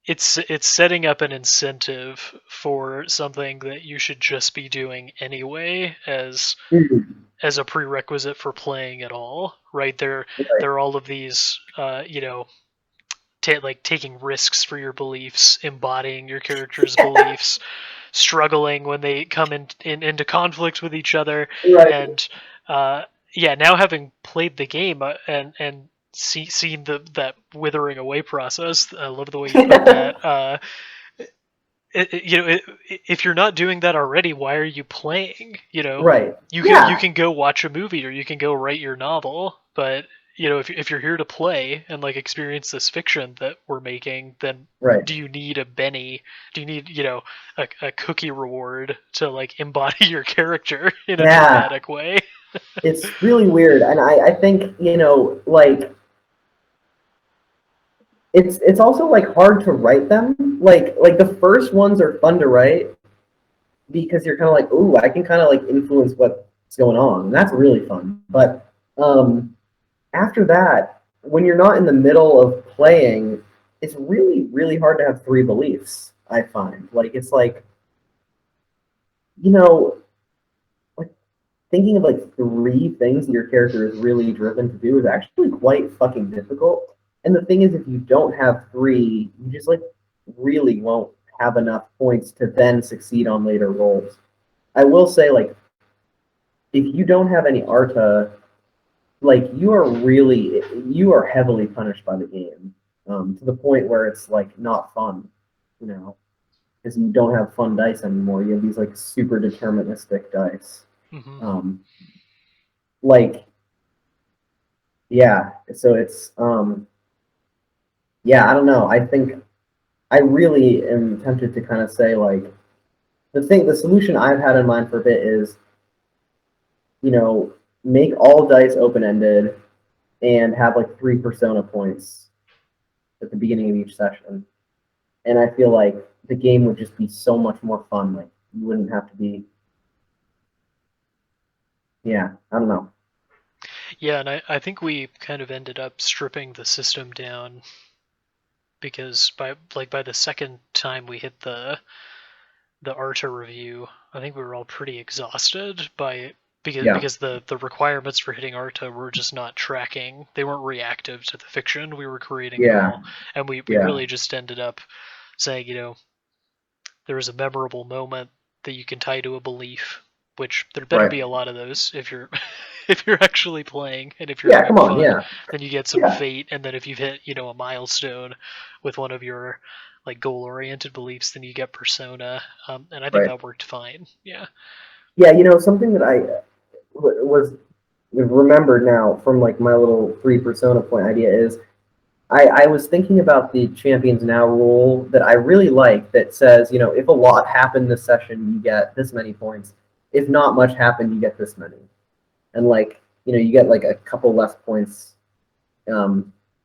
S1: it's setting up an incentive for something that you should just be doing anyway, as
S2: Mhm.
S1: as a prerequisite for playing at all, right? There are all of these, like taking risks for your beliefs, embodying your character's beliefs, struggling when they come into conflict with each other,
S2: Right.
S1: and uh, yeah, now having played the game and seen that withering away process, I love the way you put that. If you're not doing that already, why are you playing?
S2: Right.
S1: You
S2: Yeah.
S1: can go watch a movie or you can go write your novel, but if you're here to play and like experience this fiction that we're making, then
S2: Right.
S1: do you need a Benny? Do you need a cookie reward to like embody your character in a
S2: Yeah.
S1: dramatic way?
S2: It's really weird, and I think like it's also like hard to write them. Like the first ones are fun to write because you're kind of like, ooh, I can kind of like influence what's going on, and that's really fun. But after that, when you're not in the middle of playing, it's really hard to have three beliefs. I find like it's like you know like thinking of like three things that your character is really driven to do is actually quite fucking difficult. And the thing is, if you don't have three, you just like really won't have enough points to then succeed on later rolls. I will say, like, if you don't have any Arta, like you are heavily punished by the game, to the point where it's like not fun, you know, because you don't have fun dice anymore. You have these like super deterministic dice.
S1: Hmm.
S2: Um, like yeah, so it's yeah, I don't know. I think I really am tempted to kind of say like the solution I've had in mind for a bit is you know make all dice open ended and have like three persona points at the beginning of each session. And I feel like the game would just be so much more fun. Like you wouldn't have to be, yeah, I don't know.
S1: Yeah, and I think we kind of ended up stripping the system down because by the second time we hit the Arta review, I think we were all pretty exhausted by
S2: Yeah,
S1: because the requirements for hitting Arta were just not tracking. They weren't reactive to the fiction we were creating at
S2: yeah,
S1: all, and we
S2: yeah,
S1: really just ended up saying, there was a memorable moment that you can tie to a belief, which there better
S2: right.
S1: be a lot of those if you're if you're actually playing and if you're
S2: Yeah,
S1: having
S2: come on,
S1: fun.
S2: yeah,
S1: Then you get some
S2: yeah,
S1: fate, and then if you've hit a milestone with one of your like goal oriented beliefs, then you get persona, and I think
S2: right.
S1: that worked fine. Yeah.
S2: Yeah, something that I was remembered now from like my little three persona point idea is I was thinking about the champions now rule that I really like that says, if a lot happened this session, you get this many points. If not much happened, you get this many. And like, you get like a couple less points.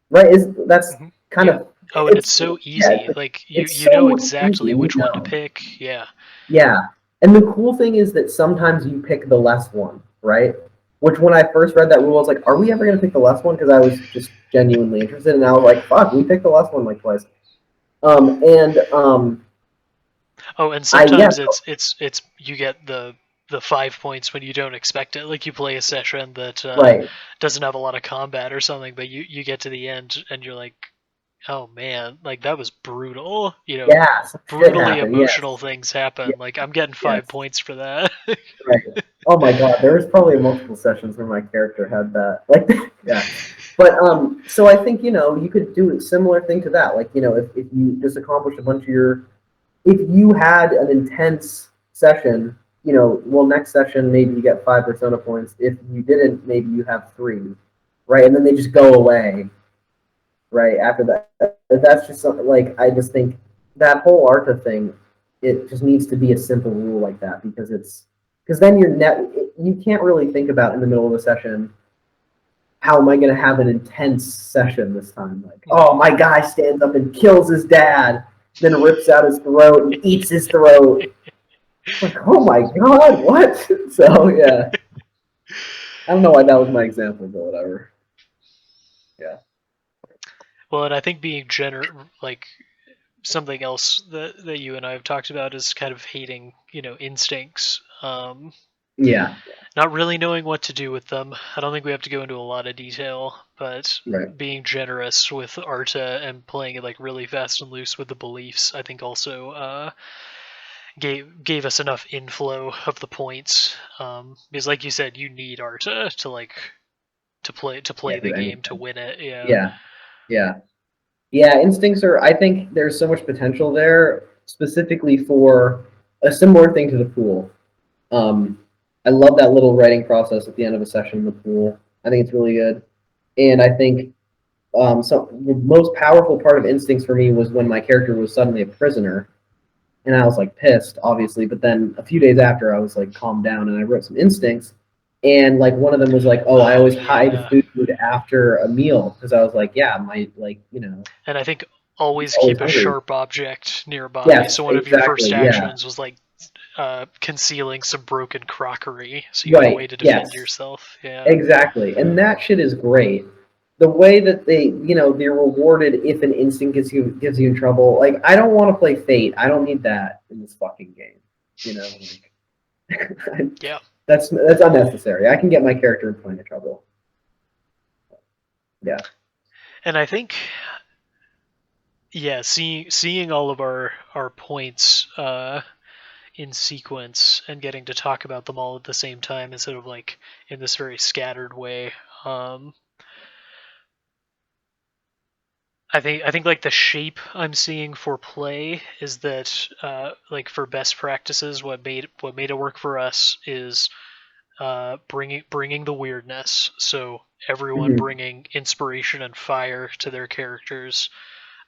S2: Right? That's
S1: Hmm.
S2: kind
S1: Yeah.
S2: of
S1: Oh, and it's
S2: it's
S1: so
S2: yeah,
S1: easy. Like
S2: it's
S1: you know
S2: so easy,
S1: exactly
S2: you
S1: which one to
S2: know.
S1: pick. Yeah.
S2: Yeah. And the cool thing is that sometimes you pick the less one, right? Which when I first read that rule, I was like, are we ever going to pick the less one? Because I was just genuinely interested. And I was like, fuck, we picked the less one like twice. And
S1: Oh, and
S2: yeah,
S1: sometimes it's you get the 5 points when you don't expect it. Like you play a session that
S2: right.
S1: doesn't have a lot of combat or something, but you get to the end and you're like, oh man, like that was brutal.
S2: Yeah, some shit
S1: Brutally
S2: happened.
S1: emotional
S2: Yes.
S1: things
S2: Yes.
S1: happen. Like I'm getting five
S2: Yes.
S1: points for that.
S2: Right. Oh my god, there was probably multiple sessions where my character had that. Like, yeah. But so I think you could do a similar thing to that. Like, if you just accomplish a bunch of your if you had an intense session, well, next session maybe you get five persona points. If you didn't, maybe you have three, right? And then they just go away, right? After that, that's just something like I just think that whole Arca thing, it just needs to be a simple rule like that because then you can't really think about in the middle of a session how am I going to have an intense session this time? Like, oh,
S1: Mhm.
S2: my guy stands up and kills his dad, then rips out his throat and eats his throat. It's like, oh my god, what? So yeah, I don't know why that was my example, but whatever. Yeah,
S1: Well, and I think being like something else that you and I have talked about is kind of hating, instincts.
S2: yeah,
S1: not really knowing what to do with them. I don't think we have to go into a lot of detail, but
S2: Right.
S1: being generous with Arta and playing it like really fast and loose with the beliefs, I think also gave us enough inflow of the points. Because like you said, you need Arta to like to
S2: Yeah,
S1: play the
S2: do
S1: game to
S2: anything.
S1: win it. Yeah.
S2: Yeah. Yeah. Yeah, instincts are, I think there's so much potential there, specifically for a similar thing to the pool. Um, I love that little writing process at the end of a session in the pool. I think it's really good. And I think so the most powerful part of instincts for me was when my character was suddenly a prisoner. And I was like pissed, obviously. But then a few days after, I was like calmed down and I wrote some instincts. And like one of them was like, oh, I
S1: Oh
S2: always hide
S1: yeah.
S2: food after a meal because I was like, yeah, my like
S1: And I think
S2: he's
S1: always
S2: always
S1: keep a
S2: hungry.
S1: sharp object nearby.
S2: Yes,
S1: So one of your first
S2: exactly. Yeah.
S1: actions was like concealing some broken crockery, so you had a way
S2: Right.
S1: to defend
S2: Yes.
S1: yourself. Yeah.
S2: Exactly. And that shit is great. The way that they're rewarded if an instinct gives you in trouble. Like, I don't want to play Fate. I don't need that in this fucking game. Like
S1: Yeah.
S2: that's unnecessary. I can get my character in plenty of trouble. Yeah.
S1: And I think yeah, seeing all of our points in sequence and getting to talk about them all at the same time instead of like in this very scattered way. Um, I think like the shape I'm seeing for play is that like for best practices, what made it work for us is bringing the weirdness. So everyone
S2: Mhm.
S1: bringing inspiration and fire to their characters,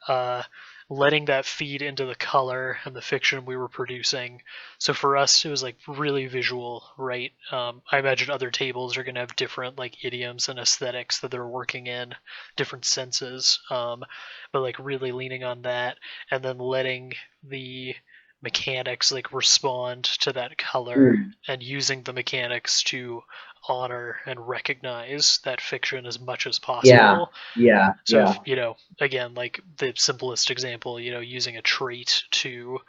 S1: uh, letting that feed into the color and the fiction we were producing. So for us, it was like really visual, right? I imagine other tables are going to have different like idioms and aesthetics that they're working in, different senses, but like really leaning on that and then letting the mechanics like respond to that color
S2: Mm.
S1: and using the mechanics to honor and recognize that fiction as much as
S2: Yeah.
S1: possible.
S2: Yeah.
S1: So if,
S2: Yeah.
S1: again, like the simplest example, using a trait to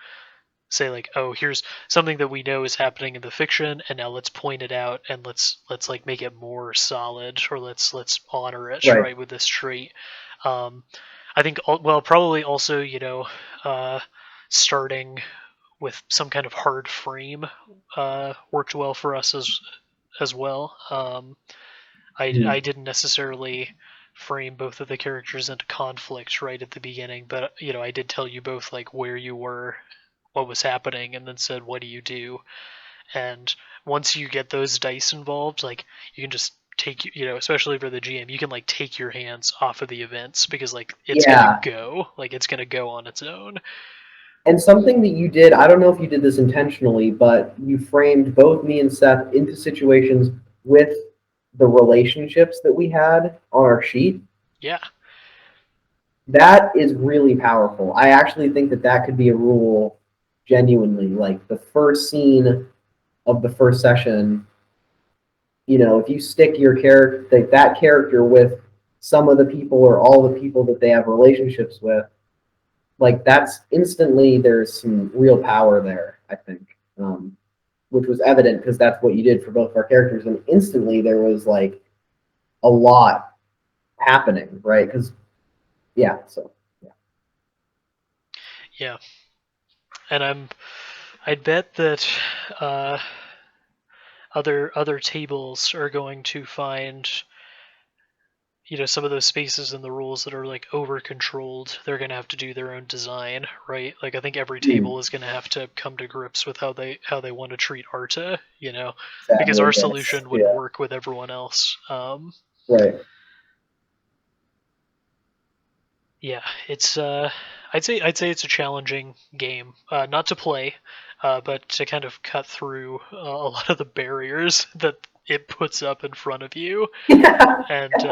S1: say like, oh, here's something that we know is happening in the fiction, and now let's point it out and let's like make it more solid, or let's honor it
S2: Right.
S1: right with this trait. Um, I think well, probably also uh, starting with some kind of hard frame worked well for us as well. I
S2: Mhm.
S1: didn't necessarily frame both of the characters into conflict right at the beginning, but I did tell you both like where you were, what was happening, and then said, "What do you do?" And once you get those dice involved, like you can just take especially for the GM, you can like take your hands off of the events because like
S2: Yeah.
S1: it's gonna go on its own.
S2: And something that you did, I don't know if you did this intentionally, but you framed both me and Seth into situations with the relationships that we had on our sheet.
S1: Yeah,
S2: That is really powerful. I actually think that that could be a rule genuinely. Like the first scene of the first session, if you stick your character, that character with some of the people or all the people that they have relationships with, like that's instantly there's some real power there, I think, which was evident because that's what you did for both of our characters, and instantly there was like a lot happening, right? Because yeah, so yeah.
S1: yeah, and I'd bet that uh, other tables are going to find some of those spaces in the rules that are like over controlled. They're going to have to do their own design, right? Like I think every
S2: Hmm.
S1: table is going to have to come to grips with how they want to treat Arta, because
S2: Sadly,
S1: our
S2: yes,
S1: solution wouldn't
S2: yeah,
S1: work with everyone else.
S2: right.
S1: Yeah, it's I'd say it's a challenging game, not to play, but to kind of cut through a lot of the barriers that it puts up in front of you, and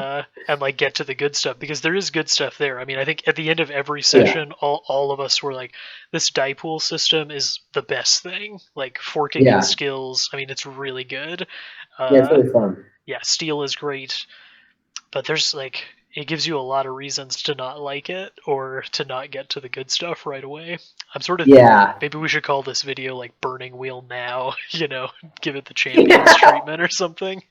S1: like get to the good stuff, because there is good stuff there. I mean, I think at the end of every
S2: Yeah,
S1: session, all of us were like, this die pool system is the best thing. Like forking in
S2: yeah,
S1: skills, I mean, it's really good.
S2: yeah. It's
S1: Uh,
S2: really fun.
S1: yeah, steel is great, but there's like it gives you a lot of reasons to not like it or to not get to the good stuff right away. I'm sort of thinking like
S2: Yeah.
S1: maybe we should call this video like Burning Wheel Now, give it the champions
S2: Yeah.
S1: treatment or something.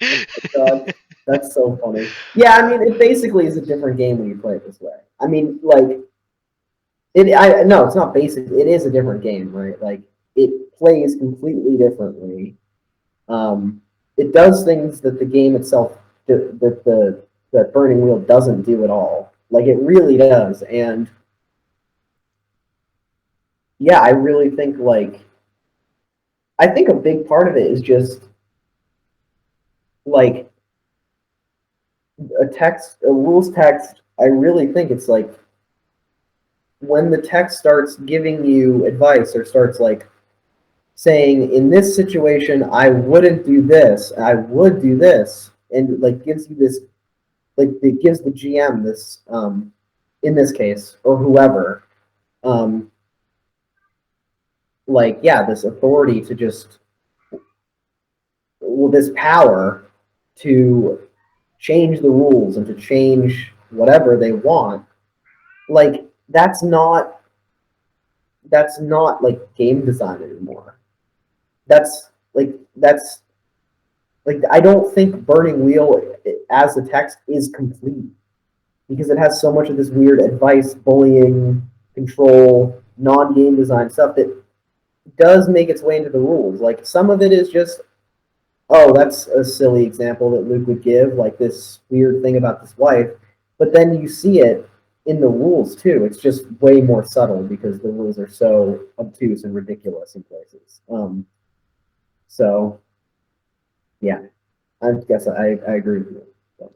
S2: God, that's so funny. Yeah, I mean, it basically is a different game when you play it this way. I mean, like it. I no, it's not basic. It is a different game, right? Like it plays completely differently. Um, it does things that the game itself that Burning Wheel doesn't do at all. Like it really does, and yeah, I really think I think a big part of it is just like a rules text. I really think it's like when the text starts giving you advice or starts like saying in this situation I wouldn't do this, I would do this, and like gives you this like it gives the GM this in this case or whoever um like yeah this authority to just well this power to change the rules and to change whatever they want like that's not like game design anymore. That's like I don't think Burning Wheel as a text is complete because it has so much of this weird advice, bullying, control, non-game design stuff that does make its way into the rules. Like some of it is just, oh, that's a silly example that Luke would give, like this weird thing about this wife. But then you see it in the rules too. It's just way more subtle because the rules are so obtuse and ridiculous in places. So yeah, I guess I agree with you.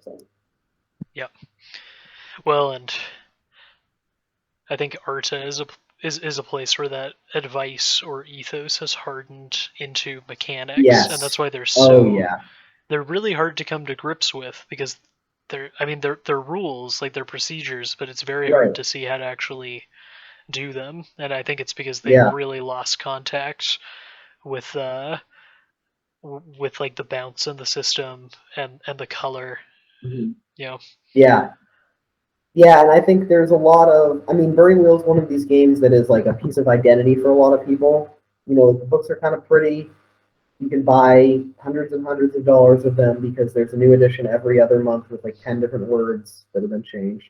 S2: So,
S1: Yep. Well, and I think Arta is a place where that advice or ethos has hardened into mechanics, and that's
S2: yes.
S1: why
S2: Oh yeah.
S1: they're really hard to come to grips with because they're rules, like they're procedures, but it's very hard
S2: Right.
S1: to see how to actually do them. And I think it's because they've
S2: Yeah.
S1: really lost contact with with like the bounce in the system and the color.
S2: Mhm.
S1: You know,
S2: Yeah. Yeah, and I think there's a lot of. I mean, Burning Wheel is one of these games that is like a piece of identity for a lot of people. You know, the books are kind of pretty. You can buy hundreds and hundreds of dollars of them because there's a new edition every other month with like 10 different words that have been changed.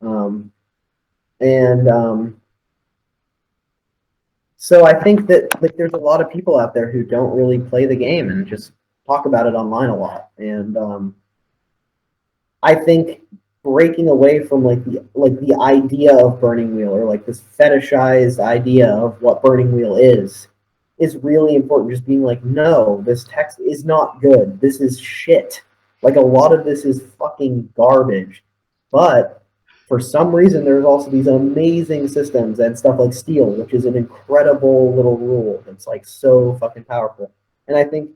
S2: Um, and so I think that like there's a lot of people out there who don't really play the game and just talk about it online a lot. And I think breaking away from like the idea of Burning Wheel or like this fetishized idea of what Burning Wheel is really important. Just being like, no, this text is not good. This is shit. Like a lot of this is fucking garbage. But for some reason, there's also these amazing systems and stuff like Steel, which is an incredible little rule that's like so fucking powerful. And I think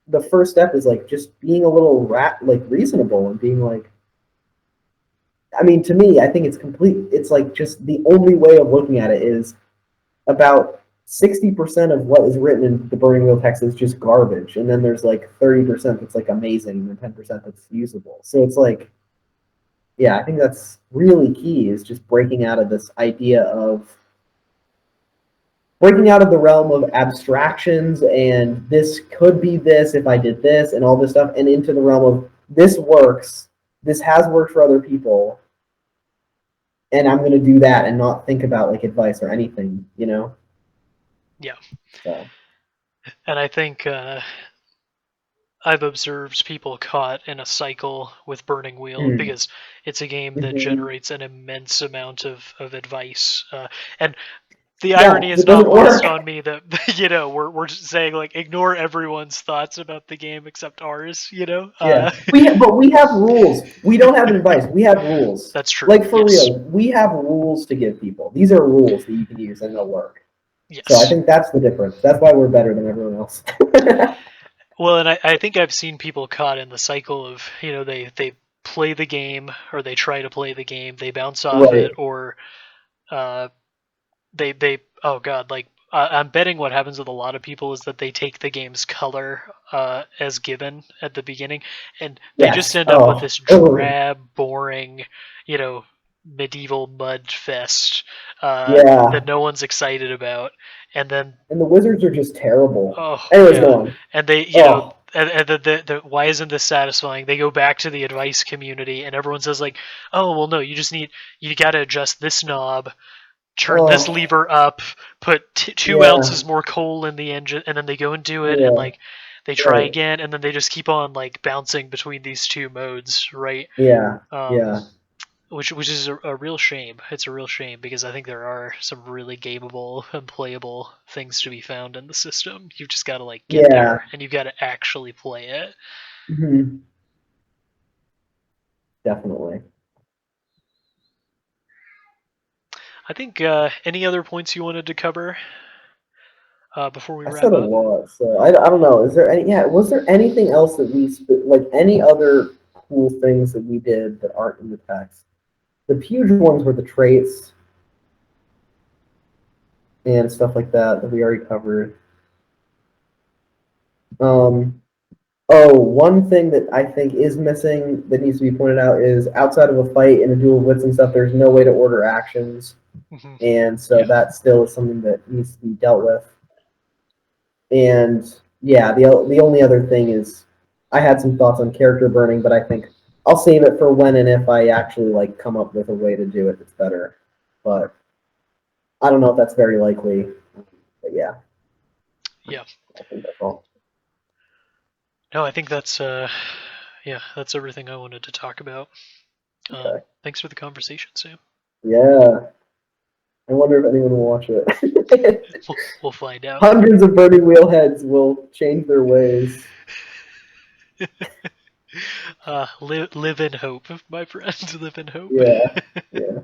S2: the first step is like just being a little like reasonable and being like, I mean, to me, I think it's complete. It's like just the only way of looking at it is about 60% of what is written in the Burning Wheel text is just garbage, and then there's like 30% that's like amazing, and 10% that's usable. So it's like, yeah, I think that's really key is just breaking out of this idea of breaking out of the realm of abstractions and this could be this if I did this and all this stuff, and into the realm of this works, this has worked for other people, and I'm going to do that and not think about like advice or anything, you know?
S1: yeah.
S2: So,
S1: And I think I've observed people caught in a cycle with Burning Wheel
S2: mm,
S1: because it's a game that
S2: mhm.
S1: generates an immense amount of advice. And the
S2: Yeah,
S1: irony
S2: because
S1: is
S2: it
S1: not
S2: doesn't
S1: lost
S2: work.
S1: on me that we're just saying like ignore everyone's thoughts about the game except ours.
S2: Yeah, but we have rules. We don't have advice. We have rules.
S1: That's true.
S2: Like for
S1: Yes.
S2: real, we have rules to give people. These are rules that you can use and they'll work. So I
S1: Yes.
S2: think that's the difference. That's why we're better than everyone else.
S1: Well, and I think I've seen people caught in the cycle of they play the game or they try to play the game, they bounce off
S2: Right.
S1: it, or uh, they oh god, like I'm betting what happens with a lot of people is that they take the game's color as given at the beginning, and they just
S2: Yes.
S1: end up with
S2: Oh.
S1: this
S2: Oh.
S1: drab, boring, you know, medieval mud fest that
S2: Yeah.
S1: no one's excited about. And then,
S2: And the wizards are just terrible.
S1: oh
S2: Anyways,
S1: yeah,
S2: go on.
S1: and they,
S2: Oh.
S1: and the why isn't this satisfying? They go back to the advice community, and everyone says like, oh well, no, you got to adjust this knob, turn this
S2: Oh.
S1: lever up, put 2 ounces
S2: Yeah.
S1: more coal in the engine, and then they go and do it, and
S2: Yeah.
S1: like they try
S2: Right.
S1: again, and then they just keep on like bouncing between these two modes, right?
S2: Yeah.
S1: Um,
S2: Yeah.
S1: which is a real shame. It's a real shame because I think there are some really gameable and playable things to be found in the system. You've just got to like get
S2: Yeah.
S1: there, and you've got to actually play it.
S2: Hmm. Definitely.
S1: I think any other points you wanted to cover before we
S2: I
S1: wrap
S2: said a
S1: up?
S2: lot, so I don't know. Is there any? Yeah, was there anything else that like any other cool things that we did that aren't in the text? The huge ones were the traits and stuff like that that we already covered. Um, oh, one thing that I think is missing that needs to be pointed out is outside of a fight in a duel of wits and stuff, there's no way to order actions,
S1: Hmm.
S2: and so
S1: Yeah.
S2: that still is something that needs to be dealt with. And yeah, the only other thing is I had some thoughts on character burning, but I think I'll save it for when and if I actually like come up with a way to do it that's better. But I don't know if that's very likely. But yeah,
S1: Yeah.
S2: I think that's all.
S1: No, I think that's yeah, that's everything I wanted to talk about.
S2: Okay.
S1: Thanks for the conversation, Sam.
S2: Yeah. I wonder if anyone will watch it.
S1: We'll find out.
S2: Hundreds of burning wheel heads will change their ways.
S1: Live in hope, my friend. Live in hope.
S2: Yeah. Yeah.